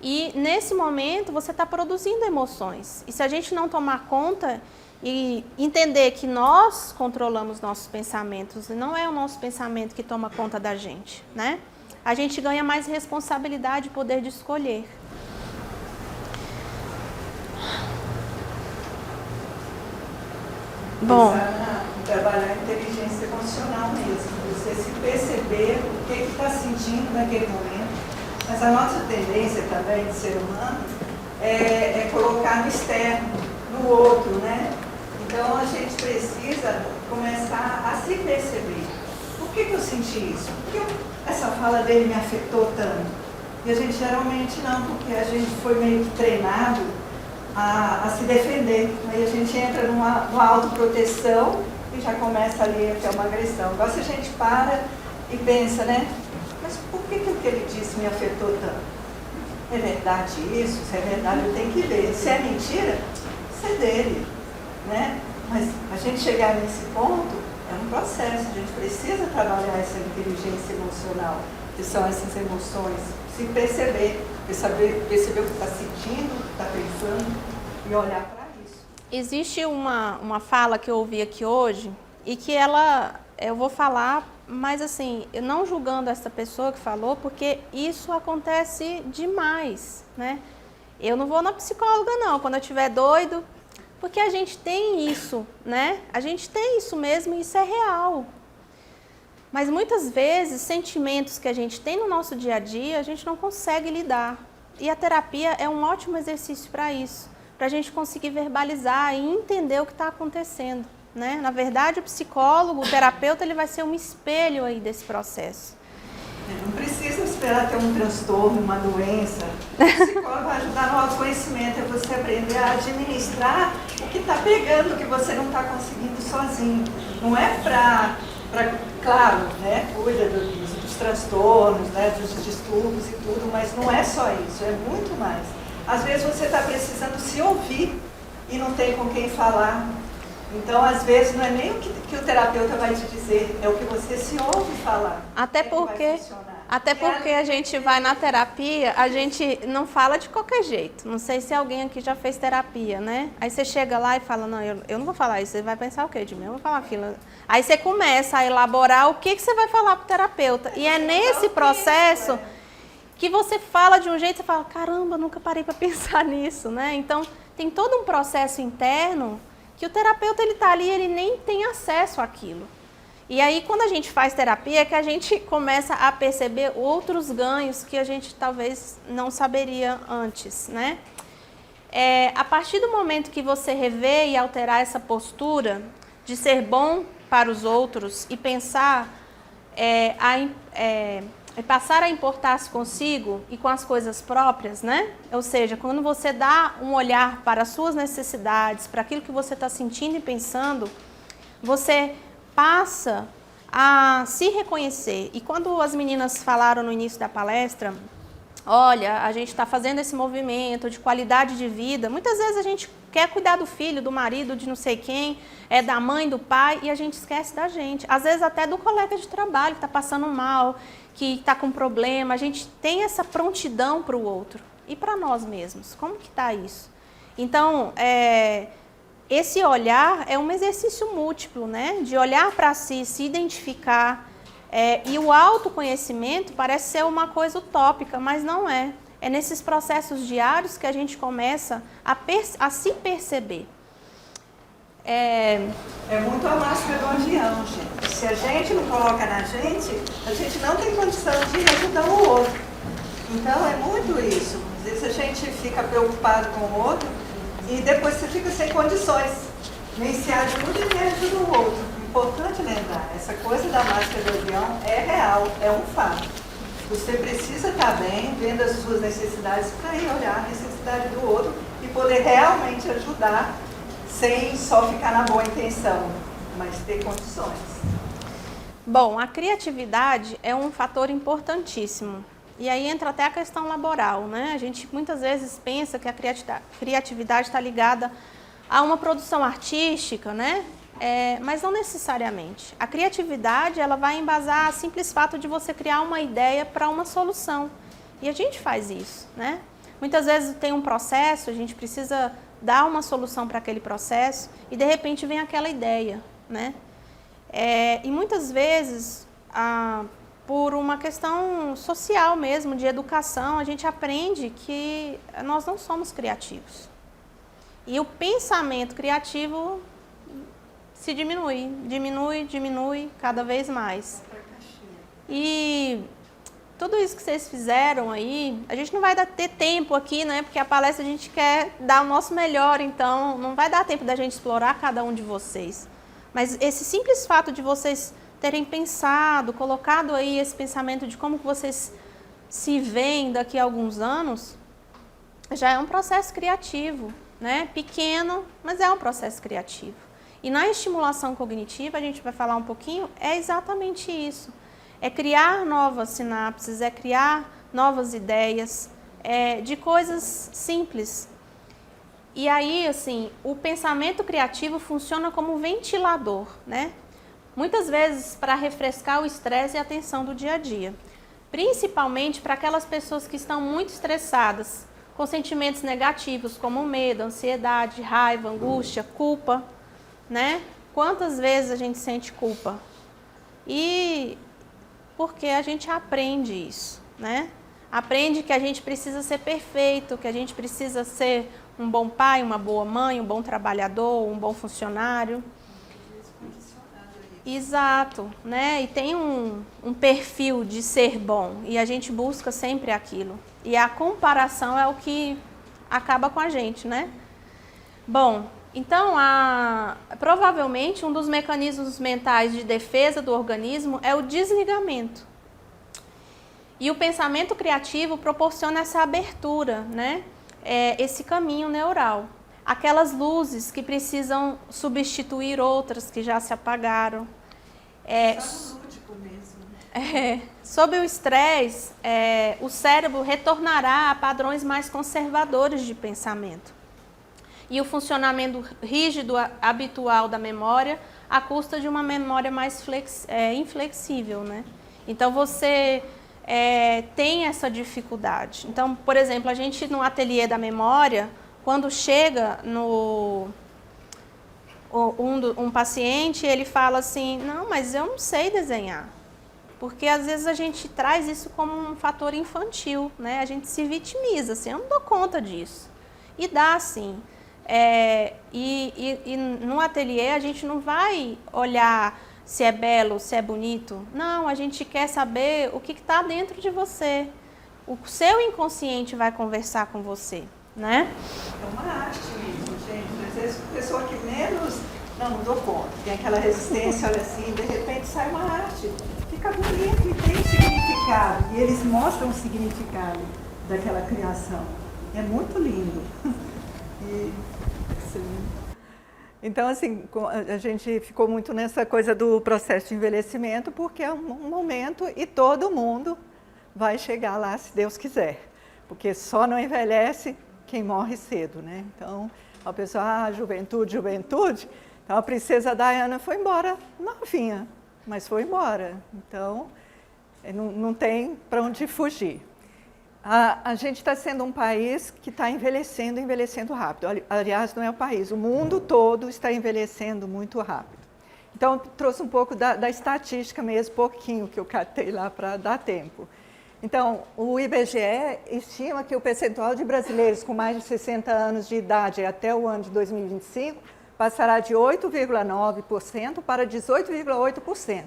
E nesse momento você está produzindo emoções. E se a gente não tomar conta e entender que nós controlamos nossos pensamentos, e não é o nosso pensamento que toma conta da gente, né? A gente ganha mais responsabilidade e poder de escolher. Bom, trabalhar a inteligência emocional mesmo, você se perceber o que está sentindo naquele momento. Mas a nossa tendência também de ser humano é colocar no externo, no outro, né? Então a gente precisa começar a se perceber. Por que eu senti isso? Por que essa fala dele me afetou tanto? E a gente geralmente não, porque a gente foi meio que treinado a se defender. Aí a gente entra numa autoproteção e já começa ali a ter uma agressão. Agora se a gente para e pensa, né? Mas por que o que ele disse me afetou tanto? É verdade isso? Se é verdade eu tenho que ver. Se é mentira, isso é dele, né? Mas a gente chegar nesse ponto é um processo. A gente precisa trabalhar essa inteligência emocional, que são essas emoções. Se perceber, perceber o que está sentindo, o que está pensando e olhar para isso. Existe uma fala que eu ouvi aqui hoje e que eu vou falar, mas assim, eu não julgando essa pessoa que falou, porque isso acontece demais, né? Eu não vou na psicóloga não, quando eu estiver doido, porque a gente tem isso, né? A gente tem isso mesmo e isso é real. Mas muitas vezes, sentimentos que a gente tem no nosso dia a dia, a gente não consegue lidar. E a terapia é um ótimo exercício para isso, para a gente conseguir verbalizar e entender o que está acontecendo, né? Na verdade, o psicólogo, o terapeuta, ele vai ser um espelho aí desse processo. Não precisa esperar ter um transtorno, uma doença. O psicólogo vai ajudar no autoconhecimento, é você aprender a administrar o que está pegando, o que você não está conseguindo sozinho. Não é claro, né, cuida dos transtornos, né, dos distúrbios e tudo, mas não é só isso, é muito mais. Às vezes você está precisando se ouvir e não tem com quem falar. Então, às vezes, não é nem o que o terapeuta vai te dizer, é o que você se ouve falar. Até porque a gente vai na terapia, a gente não fala de qualquer jeito. Não sei se alguém aqui já fez terapia, né? Aí você chega lá e fala, não, eu não vou falar isso. Você vai pensar o quê de mim? Eu vou falar aquilo. Aí você começa a elaborar o que você vai falar para o terapeuta. E é nesse processo que você fala de um jeito, você fala, caramba, nunca parei para pensar nisso, né? Então, tem todo um processo interno que o terapeuta, ele está ali, ele nem tem acesso àquilo. E aí, quando a gente faz terapia, é que a gente começa a perceber outros ganhos que a gente talvez não saberia antes, né? A partir do momento que você rever e alterar essa postura de ser bom para os outros e pensar, passar a importar-se consigo e com as coisas próprias, né? Ou seja, quando você dá um olhar para as suas necessidades, para aquilo que você está sentindo e pensando, você passa a se reconhecer. E quando as meninas falaram no início da palestra olha, a gente está fazendo esse movimento de qualidade de vida. Muitas vezes a gente quer cuidar do filho, do marido, de não sei quem, da mãe, do pai, e a gente esquece da gente. Às vezes até do colega de trabalho que está passando mal, que está com problema. A gente tem essa prontidão para o outro. E para nós mesmos, como que está isso? Então, esse olhar é um exercício múltiplo, né? De olhar para si, se identificar. E o autoconhecimento parece ser uma coisa utópica, mas não é. É nesses processos diários que a gente começa a se perceber. É muito a máscara do avião, gente. Se a gente não coloca na gente, a gente não tem condição de ajudar o outro. Então é muito isso. Às vezes a gente fica preocupado com o outro e depois você fica sem condições. Nem se ajuda e nem ajuda o outro. Importante lembrar, essa coisa da máscara do avião é real, é um fato. Você precisa estar bem, vendo as suas necessidades, para ir olhar a necessidade do outro e poder realmente ajudar, sem só ficar na boa intenção, mas ter condições. Bom, a criatividade é um fator importantíssimo. E aí entra até a questão laboral, né? A gente muitas vezes pensa que a criatividade está ligada a uma produção artística, né? Mas não necessariamente. A criatividade, ela vai embasar o simples fato de você criar uma ideia para uma solução. E a gente faz isso, né? Muitas vezes tem um processo, a gente precisa dar uma solução para aquele processo e de repente vem aquela ideia, né? E muitas vezes, por uma questão social mesmo, de educação, a gente aprende que nós não somos criativos. E o pensamento criativo se diminui cada vez mais. E tudo isso que vocês fizeram aí, a gente não vai ter tempo aqui, né? Porque a palestra a gente quer dar o nosso melhor, então não vai dar tempo da gente explorar cada um de vocês. Mas esse simples fato de vocês terem pensado, colocado aí esse pensamento de como que vocês se veem daqui a alguns anos, já é um processo criativo, né? Pequeno, mas é um processo criativo. E na estimulação cognitiva, a gente vai falar um pouquinho, é exatamente isso. É criar novas sinapses, é criar novas ideias, de coisas simples. E aí, assim, o pensamento criativo funciona como um ventilador, né? Muitas vezes para refrescar o estresse e a tensão do dia a dia. Principalmente para aquelas pessoas que estão muito estressadas, com sentimentos negativos como medo, ansiedade, raiva, angústia, culpa, né? Quantas vezes a gente sente culpa? E porque a gente aprende isso, né? Aprende que a gente precisa ser perfeito, que a gente precisa ser um bom pai, uma boa mãe, um bom trabalhador, um bom funcionário. Exato, né? E tem um perfil de ser bom e a gente busca sempre aquilo. E a comparação é o que acaba com a gente, né? Bom, então, provavelmente um dos mecanismos mentais de defesa do organismo é o desligamento. E o pensamento criativo proporciona essa abertura, né? Esse caminho neural. Aquelas luzes que precisam substituir outras que já se apagaram. Sob o estresse, o cérebro retornará a padrões mais conservadores de pensamento. E o funcionamento rígido habitual da memória à custa de uma memória mais inflexível, né? Então, você tem essa dificuldade. Então, por exemplo, a gente no ateliê da memória, quando chega um paciente, ele fala assim, não, mas eu não sei desenhar. Porque às vezes a gente traz isso como um fator infantil, né? A gente se vitimiza, assim, eu não dou conta disso. E dá, sim. E no ateliê a gente não vai olhar se é belo, se é bonito. Não, a gente quer saber o que está dentro de você. O seu inconsciente vai conversar com você, né? É uma arte mesmo, gente. Às vezes a pessoa que menos, não dou conta, tem aquela resistência, olha assim, de repente sai uma arte. Fica bonito e tem significado. E eles mostram o significado daquela criação. É muito lindo. Então, assim, a gente ficou muito nessa coisa do processo de envelhecimento, porque é um momento e todo mundo vai chegar lá, se Deus quiser. porque só não envelhece quem morre cedo, né? Então, a pessoa, juventude, juventude. Então, a princesa Diana foi embora novinha, mas foi embora. Então, não tem para onde fugir. A gente está sendo um país que está envelhecendo rápido. Aliás, não é o país, o mundo todo está envelhecendo muito rápido. Então, eu trouxe um pouco da estatística mesmo, pouquinho que eu catei lá para dar tempo. Então, o IBGE estima que o percentual de brasileiros com mais de 60 anos de idade até o ano de 2025 passará de 8,9% para 18,8%.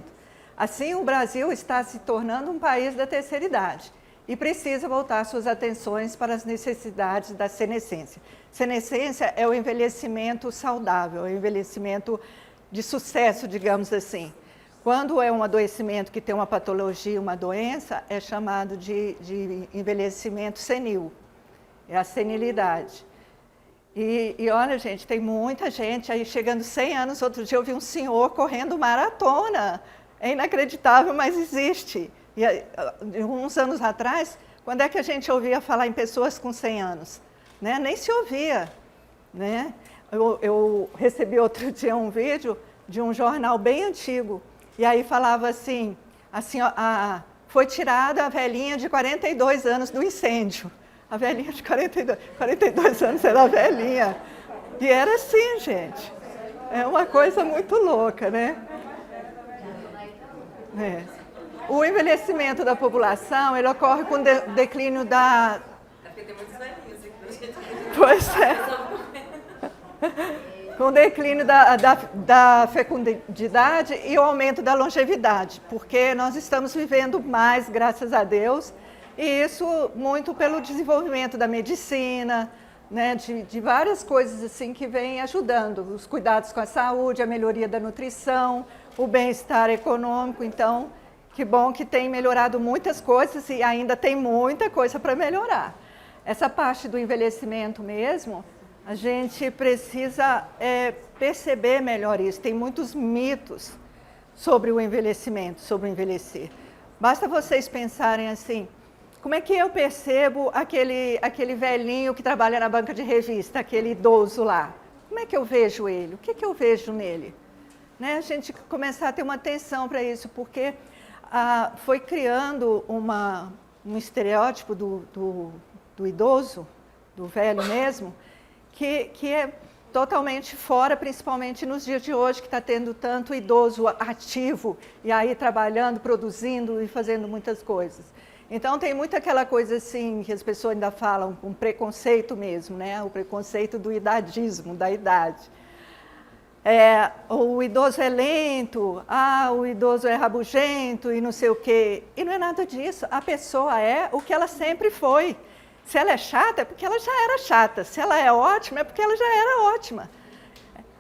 Assim, o Brasil está se tornando um país da terceira idade e precisa voltar suas atenções para as necessidades da senescência. Senescência é o envelhecimento saudável, é o envelhecimento de sucesso, digamos assim. Quando é um adoecimento que tem uma patologia, uma doença, é chamado de envelhecimento senil, é a senilidade. E olha, gente, tem muita gente aí chegando 100 anos. Outro dia eu vi um senhor correndo maratona. É inacreditável, mas existe. E uns anos atrás, quando é que a gente ouvia falar em pessoas com 100 anos? Né? Nem se ouvia. Né? Eu recebi outro dia um vídeo de um jornal bem antigo. E aí falava assim, foi tirada a velhinha de 42 anos do incêndio. A velhinha de 42 anos era velhinha. E era assim, gente. É uma coisa muito louca, né? É. O envelhecimento da população, ele ocorre com o declínio da... Porque tem muitos velhinhos aqui. Pois é. Com o declínio da fecundidade e o aumento da longevidade, porque nós estamos vivendo mais, graças a Deus, e isso muito pelo desenvolvimento da medicina, né, de várias coisas assim que vêm ajudando, os cuidados com a saúde, a melhoria da nutrição, o bem-estar econômico. Então, que bom que tem melhorado muitas coisas e ainda tem muita coisa para melhorar. Essa parte do envelhecimento mesmo, a gente precisa perceber melhor isso. Tem muitos mitos sobre o envelhecimento, sobre o envelhecer. Basta vocês pensarem assim, como é que eu percebo aquele velhinho que trabalha na banca de revista, aquele idoso lá? Como é que eu vejo ele? O que eu vejo nele? Né? A gente começar a ter uma atenção para isso, porque foi criando um estereótipo do idoso, do velho mesmo, que é totalmente fora, principalmente nos dias de hoje, que está tendo tanto idoso ativo, e aí trabalhando, produzindo e fazendo muitas coisas. Então, tem muito aquela coisa assim, que as pessoas ainda falam, com preconceito mesmo, né? O preconceito do idadismo, da idade. O idoso é lento, o idoso é rabugento e não sei o quê. E não é nada disso, a pessoa é o que ela sempre foi. Se ela é chata, é porque ela já era chata. Se ela é ótima, é porque ela já era ótima.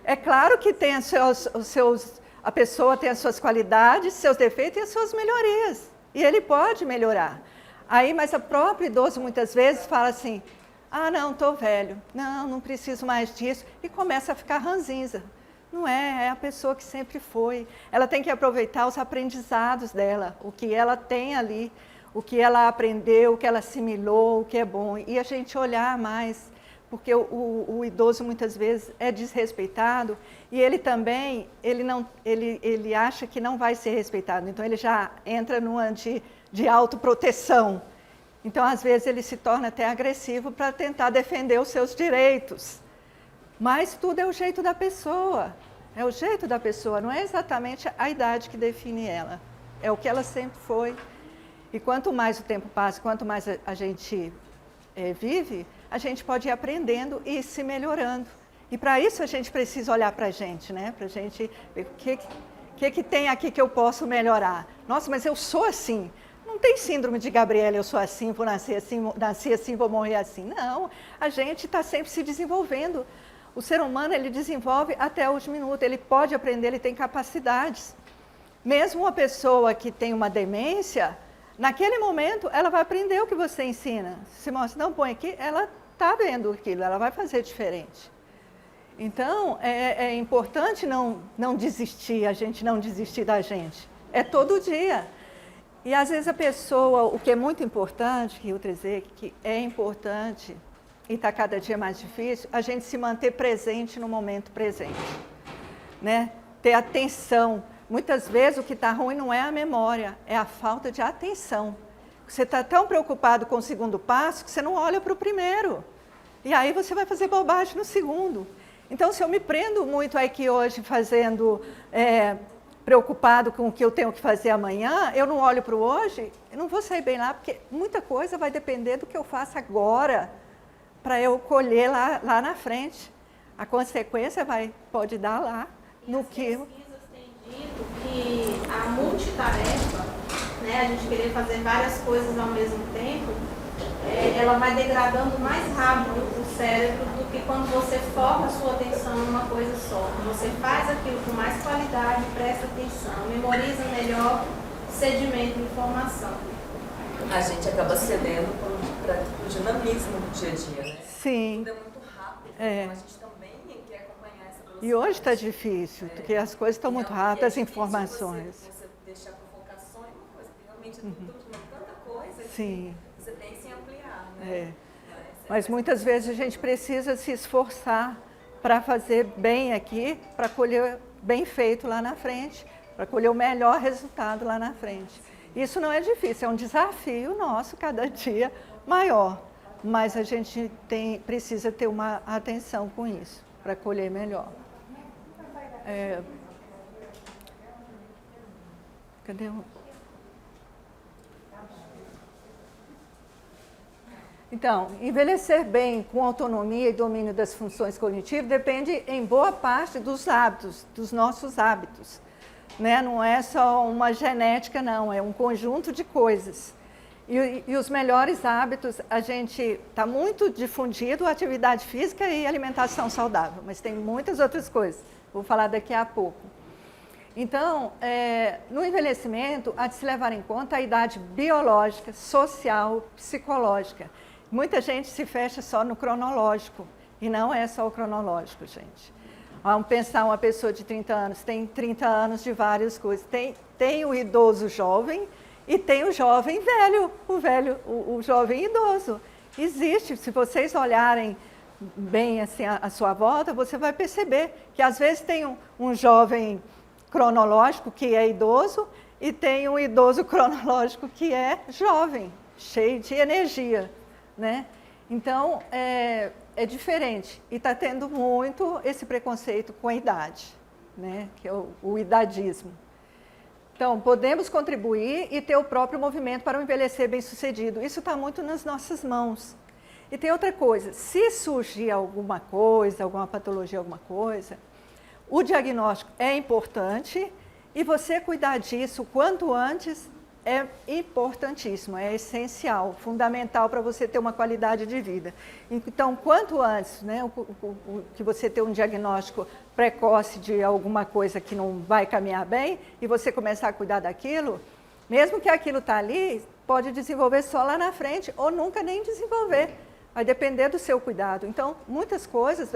É claro que tem a pessoa tem as suas qualidades, seus defeitos e as suas melhorias. E ele pode melhorar. Mas o próprio idoso muitas vezes fala assim, não, estou velho, não preciso mais disso. E começa a ficar ranzinza. Não é a pessoa que sempre foi. Ela tem que aproveitar os aprendizados dela, o que ela tem ali, o que ela aprendeu, o que ela assimilou, o que é bom. E a gente olhar mais, porque o idoso muitas vezes é desrespeitado e ele também, ele acha que não vai ser respeitado. Então ele já entra numa de autoproteção. Então às vezes ele se torna até agressivo para tentar defender os seus direitos. Mas tudo é o jeito da pessoa. É o jeito da pessoa, não é exatamente a idade que define ela. É o que ela sempre foi. E quanto mais o tempo passa, quanto mais a gente vive, a gente pode ir aprendendo e se melhorando. E para isso a gente precisa olhar para a gente, né? Para a gente ver o que tem aqui que eu posso melhorar. Nossa, mas eu sou assim. Não tem síndrome de Gabriela, eu sou assim, vou nascer assim, nasci assim, vou morrer assim. Não, a gente está sempre se desenvolvendo. O ser humano, ele desenvolve até o último minuto, ele pode aprender, ele tem capacidades. Mesmo uma pessoa que tem uma demência, naquele momento, ela vai aprender o que você ensina. Se mostra, não, põe aqui, ela está vendo aquilo, ela vai fazer diferente. Então, é importante não desistir, a gente não desistir da gente. É todo dia. E às vezes a pessoa, o que é muito importante, que eu dizer que é importante e está cada dia mais difícil, a gente se manter presente no momento presente, né? Ter atenção. Muitas vezes o que está ruim não é a memória, é a falta de atenção. Você está tão preocupado com o segundo passo que você não olha para o primeiro. E aí você vai fazer bobagem no segundo. Então, se eu me prendo muito aqui hoje fazendo, preocupado com o que eu tenho que fazer amanhã, eu não olho para o hoje, eu não vou sair bem lá, porque muita coisa vai depender do que eu faço agora, para eu colher lá na frente. A consequência pode dar lá no que... As pesquisas têm dito que a multitarefa, né, a gente querer fazer várias coisas ao mesmo tempo, ela vai degradando mais rápido o cérebro do que quando você foca a sua atenção numa coisa só. Você faz aquilo com mais qualidade, presta atenção, memoriza melhor, sedimenta informação. A gente acaba cedendo para o dinamismo do dia a dia, né? Sim. Tudo é muito rápido, então a gente também quer acompanhar essa velocidade. E hoje está difícil, porque as coisas estão muito rápidas, as informações. Você deixar para focar só em uma coisa, porque realmente é tanta coisa Sim. que você pensa em ampliar, né? Mas muitas vezes a gente precisa se esforçar para fazer bem aqui, para colher bem feito lá na frente, para colher o melhor resultado lá na frente. Isso não é difícil, é um desafio nosso cada dia maior, mas a gente precisa ter uma atenção com isso, para colher melhor. Cadê o... Então, envelhecer bem com autonomia e domínio das funções cognitivas depende em boa parte dos hábitos, dos nossos hábitos. Né? Não é só uma genética, não, é um conjunto de coisas. E os melhores hábitos, a gente está muito difundido a atividade física e alimentação saudável, mas tem muitas outras coisas, vou falar daqui a pouco. Então, no envelhecimento, há de se levar em conta a idade biológica, social, psicológica. Muita gente se fecha só no cronológico, e não é só o cronológico, gente. Vamos pensar uma pessoa de 30 anos, tem 30 anos de várias coisas. Tem o idoso jovem e tem o jovem velho, o jovem idoso. Existe, se vocês olharem bem assim a sua volta, você vai perceber que às vezes tem um jovem cronológico que é idoso e tem um idoso cronológico que é jovem, cheio de energia, né? Então, é diferente e está tendo muito esse preconceito com a idade, né? Que é o idadismo. Então, podemos contribuir e ter o próprio movimento para um envelhecer bem-sucedido. Isso está muito nas nossas mãos. E tem outra coisa, se surgir alguma coisa, alguma patologia, alguma coisa, o diagnóstico é importante e você cuidar disso quanto antes é importantíssimo, é essencial, fundamental para você ter uma qualidade de vida. Então, quanto antes, né, que você ter um diagnóstico precoce de alguma coisa que não vai caminhar bem e você começar a cuidar daquilo, mesmo que aquilo está ali, pode desenvolver só lá na frente ou nunca nem desenvolver. Vai depender do seu cuidado. Então, muitas coisas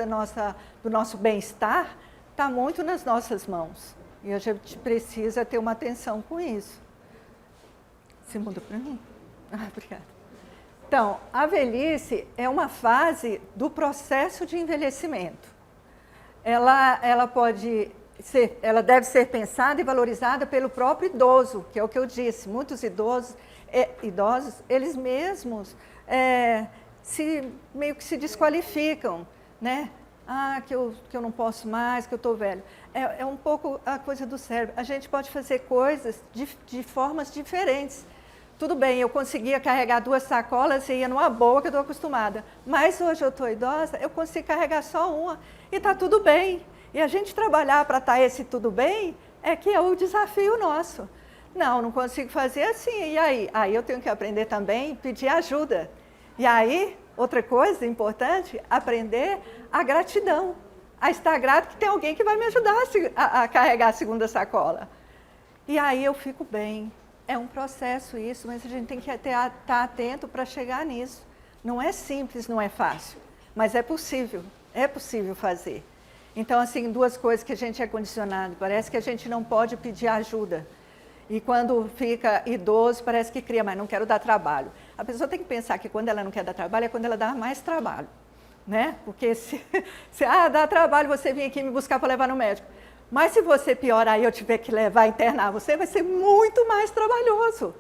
do nosso bem-estar está muito nas nossas mãos. E a gente precisa ter uma atenção com isso. Você muda para mim? Obrigada. Então, a velhice é uma fase do processo de envelhecimento. Ela deve ser pensada e valorizada pelo próprio idoso, que é o que eu disse. Muitos idosos, eles mesmos meio que se desqualificam, né? Que eu não posso mais, que eu estou velho. É um pouco a coisa do cérebro. A gente pode fazer coisas de formas diferentes. Tudo bem, eu conseguia carregar 2 sacolas e ia numa boa, que eu estou acostumada. Mas hoje eu estou idosa, eu consigo carregar só uma e está tudo bem. E a gente trabalhar para estar esse tudo bem que é o desafio nosso. Não consigo fazer assim. E aí? Aí eu tenho que aprender também a pedir ajuda. E aí, outra coisa importante, aprender a gratidão. A estar grato que tem alguém que vai me ajudar a carregar a 2ª sacola. E aí eu fico bem. É um processo isso, mas a gente tem que estar atento para chegar nisso. Não é simples, não é fácil, mas é possível fazer. Então, assim, 2 coisas que a gente é condicionado. Parece que a gente não pode pedir ajuda. E quando fica idoso, parece que cria, mas não quero dar trabalho. A pessoa tem que pensar que quando ela não quer dar trabalho, é quando ela dá mais trabalho. Né? Porque se dá trabalho você vir aqui me buscar para levar no médico. Mas se você piorar e eu tiver que levar, internar você, vai ser muito mais trabalhoso.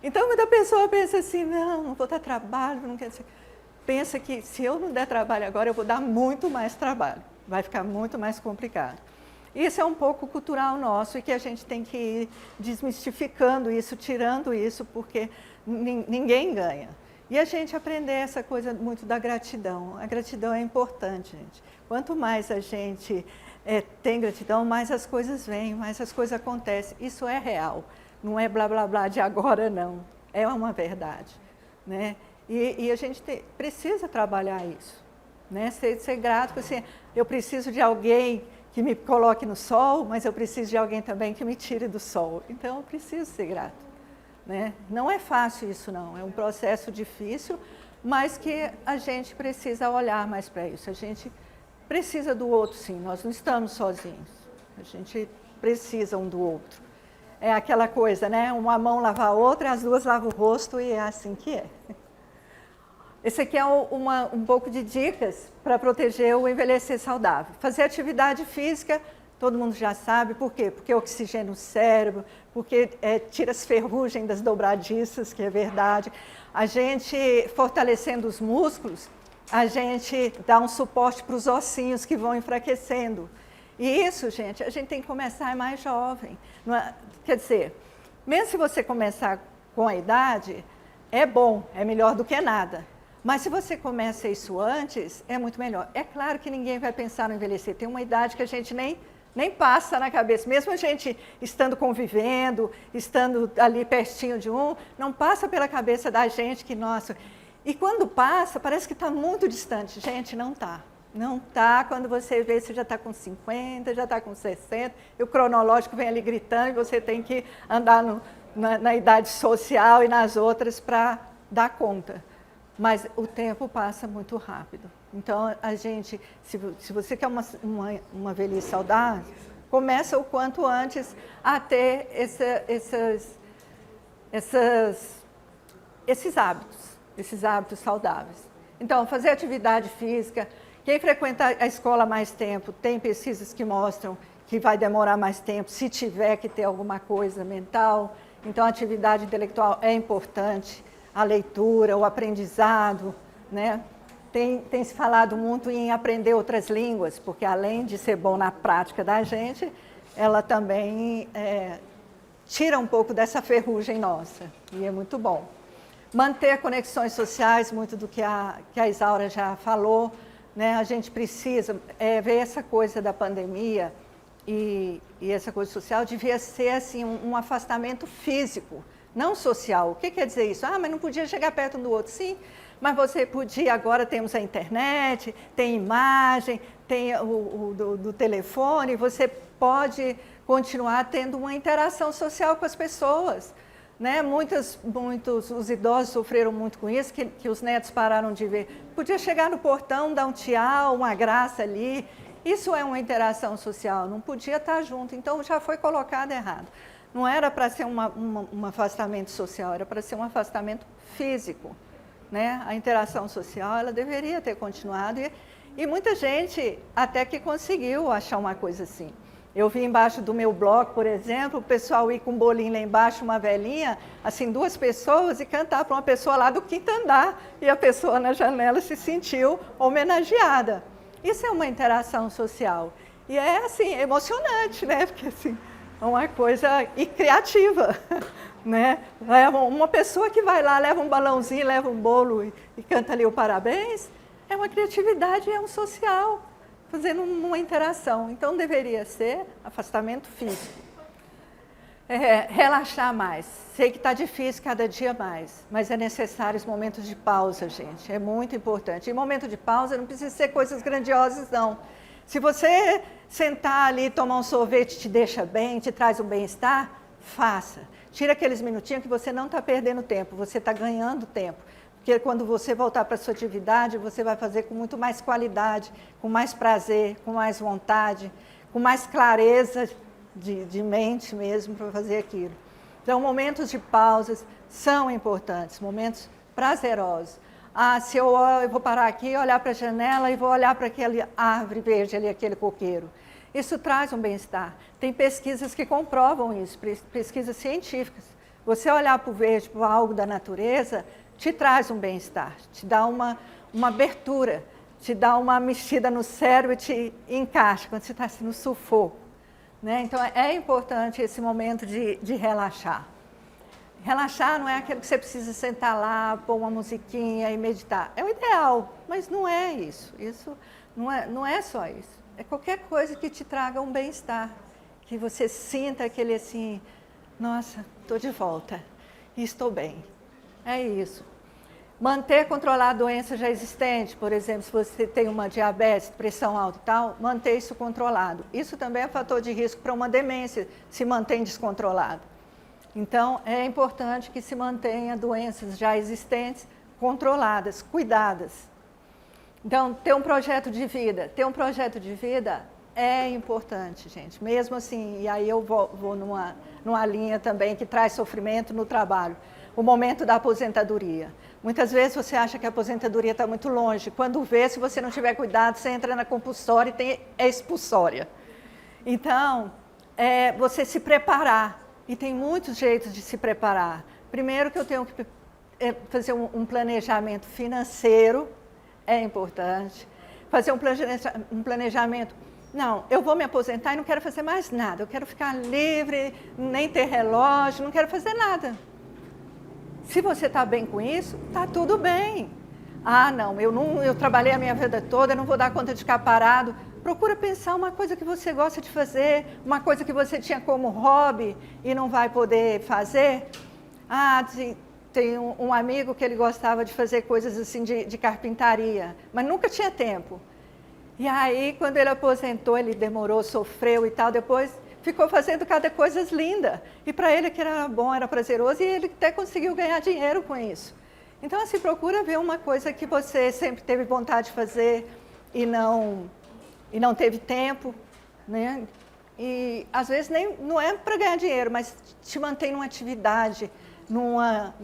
Então, quando a pessoa pensa assim, não vou dar trabalho, não quero ser... Pensa que se eu não der trabalho agora, eu vou dar muito mais trabalho. Vai ficar muito mais complicado. Isso é um pouco cultural nosso e que a gente tem que ir desmistificando isso, tirando isso, porque ninguém ganha. E a gente aprender essa coisa muito da gratidão. A gratidão é importante, gente. Quanto mais a gente tem gratidão, mais as coisas vêm, mais as coisas acontecem. Isso é real. Não é blá, blá, blá de agora, não. É uma verdade. Né? E a gente precisa trabalhar isso. Né? Ser grato, assim, eu preciso de alguém que me coloque no sol, mas eu preciso de alguém também que me tire do sol. Então, eu preciso ser grato. Né? Não é fácil isso, não. É um processo difícil, mas que a gente precisa olhar mais para isso. A gente precisa do outro, sim. Nós não estamos sozinhos. A gente precisa um do outro. É aquela coisa, né? Uma mão lava a outra, as duas lavam o rosto e é assim que é. Esse aqui é um pouco de dicas para proteger o envelhecer saudável. Fazer atividade física, todo mundo já sabe. Por quê? Porque oxigena o cérebro, porque tira as ferrugens das dobradiças, que é verdade. A gente, fortalecendo os músculos, a gente dá um suporte para os ossinhos que vão enfraquecendo. E isso, gente, a gente tem que começar mais jovem. Quer dizer, mesmo se você começar com a idade, é bom, é melhor do que nada. Mas se você começa isso antes, é muito melhor. É claro que ninguém vai pensar no envelhecer. Tem uma idade que a gente nem passa na cabeça. Mesmo a gente estando convivendo, estando ali pertinho de não passa pela cabeça da gente que, nossa... E quando passa, parece que está muito distante. Gente, não está. Não está. Quando você vê, você já está com 50, já está com 60, e o cronológico vem ali gritando, e você tem que andar na idade social e nas outras para dar conta. Mas o tempo passa muito rápido. Então, a gente, se você quer uma velhice saudável, começa o quanto antes a ter esses hábitos saudáveis. Então, fazer atividade física. Quem frequenta a escola há mais tempo, tem pesquisas que mostram que vai demorar mais tempo, se tiver que ter alguma coisa mental. Então, a atividade intelectual é importante. A leitura, o aprendizado, né? Tem se falado muito em aprender outras línguas, porque além de ser bom na prática da gente, ela também tira um pouco dessa ferrugem nossa, e é muito bom. Manter conexões sociais, muito do que a Isaura já falou, né? A gente precisa ver essa coisa da pandemia e essa coisa social, devia ser assim, um afastamento físico, não social. O que quer dizer isso? Mas não podia chegar perto um do outro. Sim, mas você podia, agora temos a internet, tem imagem, tem do telefone, você pode continuar tendo uma interação social com as pessoas. Né? Muitos, os idosos sofreram muito com isso, que os netos pararam de ver. Podia chegar no portão, dar um tchau, uma graça ali. Isso é uma interação social, não podia estar junto, então já foi colocado errado. Não era para ser um afastamento social, era para ser um afastamento físico. Né? A interação social ela deveria ter continuado e muita gente até que conseguiu achar uma coisa assim. Eu vi embaixo do meu blog, por exemplo, o pessoal ir com um bolinho lá embaixo, uma velhinha, assim, 2 pessoas, e cantar para uma pessoa lá do 5º andar, e a pessoa na janela se sentiu homenageada. Isso é uma interação social. E é, assim, emocionante, né? Porque, assim, é uma coisa criativa, né? Uma pessoa que vai lá, leva um balãozinho, leva um bolo e canta ali o parabéns, é uma criatividade, é um social, fazendo uma interação. Então, deveria ser afastamento físico. Relaxar mais. Sei que está difícil cada dia mais, mas é necessário os momentos de pausa, gente. É muito importante. E momento de pausa não precisa ser coisas grandiosas, não. Se você sentar ali e tomar um sorvete te deixa bem, te traz um bem-estar, faça. Tira aqueles minutinhos que você não está perdendo tempo, você está ganhando tempo. Porque quando você voltar para a sua atividade, você vai fazer com muito mais qualidade, com mais prazer, com mais vontade, com mais clareza de mente mesmo para fazer aquilo. Então, momentos de pausas são importantes, momentos prazerosos. Se eu vou parar aqui, olhar para a janela e vou olhar para aquela árvore verde ali, aquele coqueiro. Isso traz um bem-estar. Tem pesquisas que comprovam isso, pesquisas científicas. Você olhar para o verde, para algo da natureza, te traz um bem-estar, te dá uma abertura, te dá uma mexida no cérebro e te encaixa quando você está assim, no sufoco. Né? Então, é importante esse momento de relaxar. Relaxar não é aquilo que você precisa sentar lá, pôr uma musiquinha e meditar. É o ideal, mas não é isso. Isso não é só isso. É qualquer coisa que te traga um bem-estar, que você sinta aquele assim, nossa, estou de volta e estou bem. É isso. Manter controlada a doença já existente, por exemplo, se você tem uma diabetes, pressão alta e tal, manter isso controlado. Isso também é fator de risco para uma demência, se mantém descontrolado. Então, é importante que se mantenha doenças já existentes controladas, cuidadas. Então, ter um projeto de vida. Ter um projeto de vida é importante, gente. Mesmo assim, e aí eu vou numa linha também que traz sofrimento no trabalho. O momento da aposentadoria. Muitas vezes você acha que a aposentadoria está muito longe. Quando vê, se você não tiver cuidado, você entra na compulsória e tem a expulsória. Então, você se preparar. E tem muitos jeitos de se preparar. Primeiro que eu tenho que fazer um planejamento financeiro, é importante. Fazer um planejamento. Não, eu vou me aposentar e não quero fazer mais nada. Eu quero ficar livre, nem ter relógio, não quero fazer nada. Se você está bem com isso, está tudo bem. Não, eu trabalhei a minha vida toda, eu não vou dar conta de ficar parado. Procura pensar uma coisa que você gosta de fazer, uma coisa que você tinha como hobby e não vai poder fazer. Tem um amigo que ele gostava de fazer coisas assim de carpintaria, mas nunca tinha tempo. E aí, quando ele aposentou, ele demorou, sofreu e tal, depois ficou fazendo cada coisa linda. E para ele que era bom, era prazeroso, e ele até conseguiu ganhar dinheiro com isso. Então, assim, procura ver uma coisa que você sempre teve vontade de fazer e não teve tempo, né? E às vezes não é para ganhar dinheiro, mas te mantém numa atividade, numa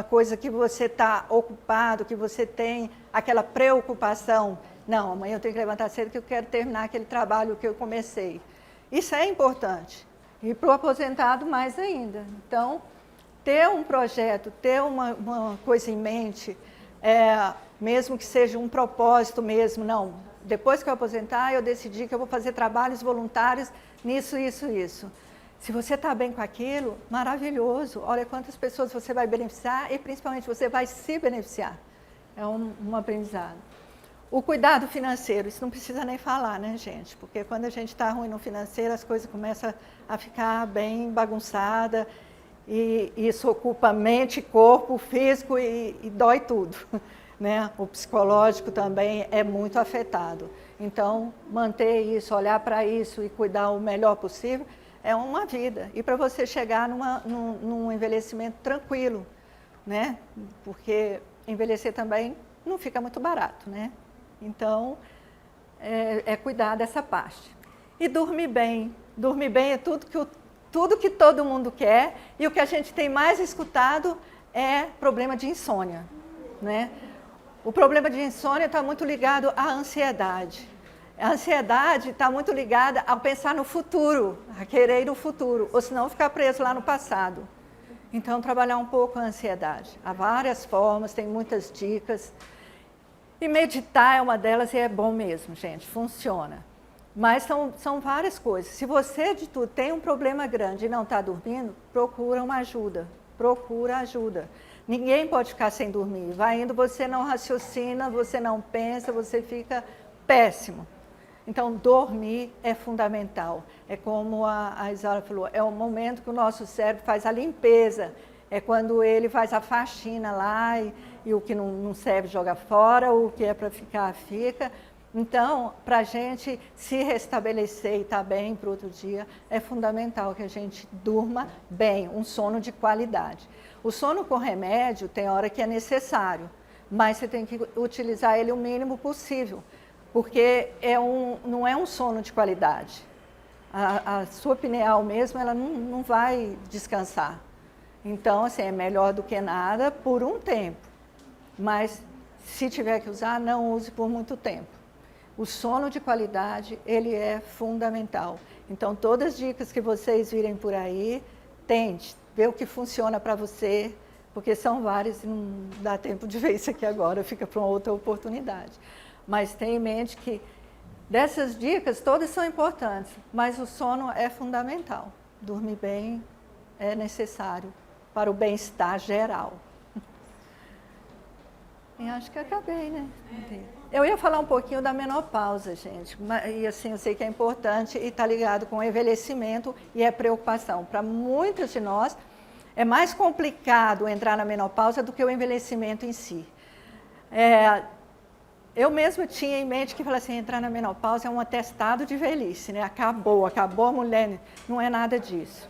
coisa que você está ocupado, que você tem aquela preocupação. Não, amanhã eu tenho que levantar cedo que eu quero terminar aquele trabalho que eu comecei. Isso é importante. E para o aposentado, mais ainda. Então, ter um projeto, ter uma coisa em mente, mesmo que seja um propósito mesmo, não. Depois que eu aposentar, eu decidi que eu vou fazer trabalhos voluntários nisso, isso, isso. Se você está bem com aquilo, maravilhoso. Olha quantas pessoas você vai beneficiar e, principalmente, você vai se beneficiar. É um aprendizado. O cuidado financeiro, isso não precisa nem falar, né, gente? Porque quando a gente está ruim no financeiro, as coisas começam a ficar bem bagunçadas. E isso ocupa mente, corpo, físico e dói tudo. Né? O psicológico também é muito afetado. Então, manter isso, olhar para isso e cuidar o melhor possível é uma vida. E para você chegar num envelhecimento tranquilo, né? Porque envelhecer também não fica muito barato, né? Então, cuidar dessa parte. E dormir bem. Dormir bem é tudo que todo mundo quer, e o que a gente tem mais escutado é problema de insônia, né? O problema de insônia está muito ligado à ansiedade. A ansiedade está muito ligada ao pensar no futuro, a querer ir no futuro, ou senão ficar preso lá no passado. Então, trabalhar um pouco a ansiedade. Há várias formas, tem muitas dicas. E meditar é uma delas e é bom mesmo, gente, funciona. Mas são várias coisas. Se você, de tudo, tem um problema grande e não está dormindo, procura uma ajuda. Procura ajuda. Ninguém pode ficar sem dormir. Vai indo, você não raciocina, você não pensa, você fica péssimo. Então, dormir é fundamental. É como a Isaura falou, é o momento que o nosso cérebro faz a limpeza. É quando ele faz a faxina lá e o que não serve joga fora, o que é para ficar, fica. Então, para a gente se restabelecer e estar bem para o outro dia, é fundamental que a gente durma bem, um sono de qualidade. O sono com remédio tem hora que é necessário, mas você tem que utilizar ele o mínimo possível, porque não é um sono de qualidade. A sua pineal mesmo, ela não vai descansar. Então, assim, é melhor do que nada por um tempo. Mas, se tiver que usar, não use por muito tempo. O sono de qualidade, ele é fundamental. Então, todas as dicas que vocês virem por aí, tente ver o que funciona para você, porque são várias e não dá tempo de ver isso aqui agora, fica para uma outra oportunidade. Mas tenha em mente que dessas dicas, todas são importantes, mas o sono é fundamental. Dormir bem é necessário para o bem-estar geral. E acho que acabei, né? Eu ia falar um pouquinho da menopausa, gente. E assim, eu sei que é importante e está ligado com o envelhecimento e é preocupação. Para muitos de nós, é mais complicado entrar na menopausa do que o envelhecimento em si. Eu mesma tinha em mente que falar assim, entrar na menopausa é um atestado de velhice, né? Acabou a mulher, não é nada disso.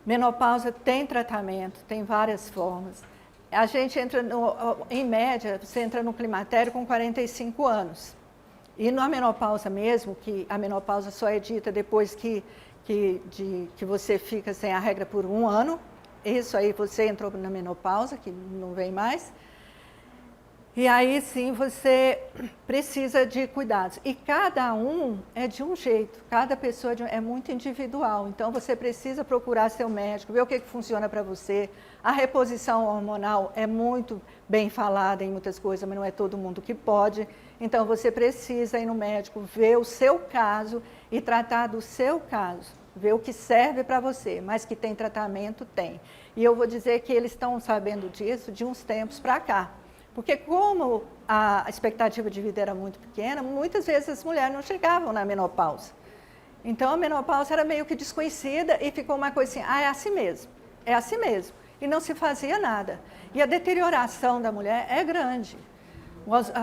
Menopausa tem tratamento, tem várias formas. A gente entra, em média, você entra no climatério com 45 anos. E na menopausa mesmo, que a menopausa só é dita depois que você fica sem a regra por 1 ano, isso aí você entrou na menopausa, que não vem mais. E aí sim você precisa de cuidados. E cada um é de um jeito, cada pessoa é muito individual. Então você precisa procurar seu médico, ver o que funciona para você. A reposição hormonal é muito bem falada em muitas coisas, mas não é todo mundo que pode. Então você precisa ir no médico, ver o seu caso e tratar do seu caso. Ver o que serve para você, mas que tem tratamento, tem. E eu vou dizer que eles estão sabendo disso de uns tempos para cá. Porque como a expectativa de vida era muito pequena, muitas vezes as mulheres não chegavam na menopausa. Então a menopausa era meio que desconhecida e ficou uma coisa assim, é assim mesmo, é assim mesmo. E não se fazia nada. E a deterioração da mulher é grande.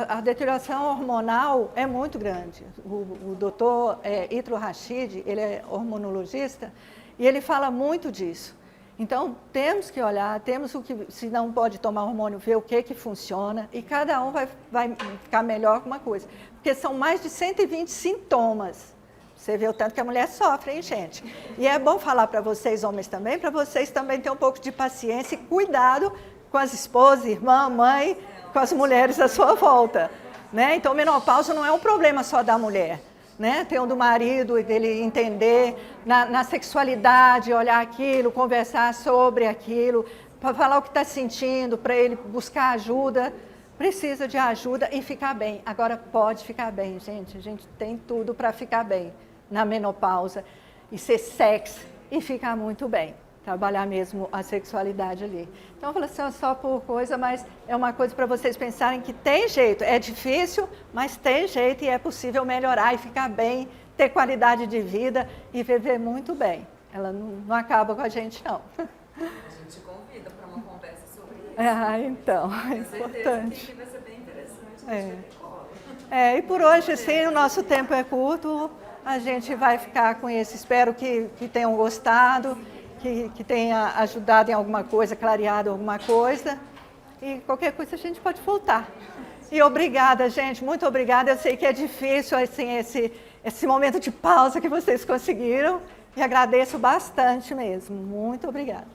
A deterioração hormonal é muito grande. O doutor Itro Rashid, ele é hormonologista, e ele fala muito disso. Então, temos que olhar, temos o que, se não pode tomar hormônio, ver o que funciona, e cada um vai ficar melhor com uma coisa. Porque são mais de 120 sintomas. Você vê o tanto que a mulher sofre, hein, gente? E é bom falar para vocês, homens também, para vocês também terem um pouco de paciência e cuidado com as esposas, irmã, mãe, com as mulheres à sua volta. Né? Então, menopausa não é um problema só da mulher. Né? Tem o do marido, dele entender na sexualidade, olhar aquilo, conversar sobre aquilo, para falar o que está sentindo, para ele buscar ajuda. Precisa de ajuda e ficar bem. Agora pode ficar bem, gente. A gente tem tudo para ficar bem na menopausa e ser sexy e ficar muito bem. Trabalhar mesmo a sexualidade ali. Então, eu falo assim, só por coisa, mas é uma coisa para vocês pensarem que tem jeito. É difícil, mas tem jeito e é possível melhorar e ficar bem, ter qualidade de vida e viver muito bem. Ela não acaba com a gente, não. A gente convida para uma conversa sobre isso. Então, é importante. Que vai ser bem interessante. E por hoje, sim, o nosso tempo é curto. A gente vai ficar com esse. Espero que tenham gostado. Que tenha ajudado em alguma coisa, clareado alguma coisa. E qualquer coisa a gente pode voltar. E obrigada, gente, muito obrigada. Eu sei que é difícil assim, esse momento de pausa que vocês conseguiram. E agradeço bastante mesmo. Muito obrigada.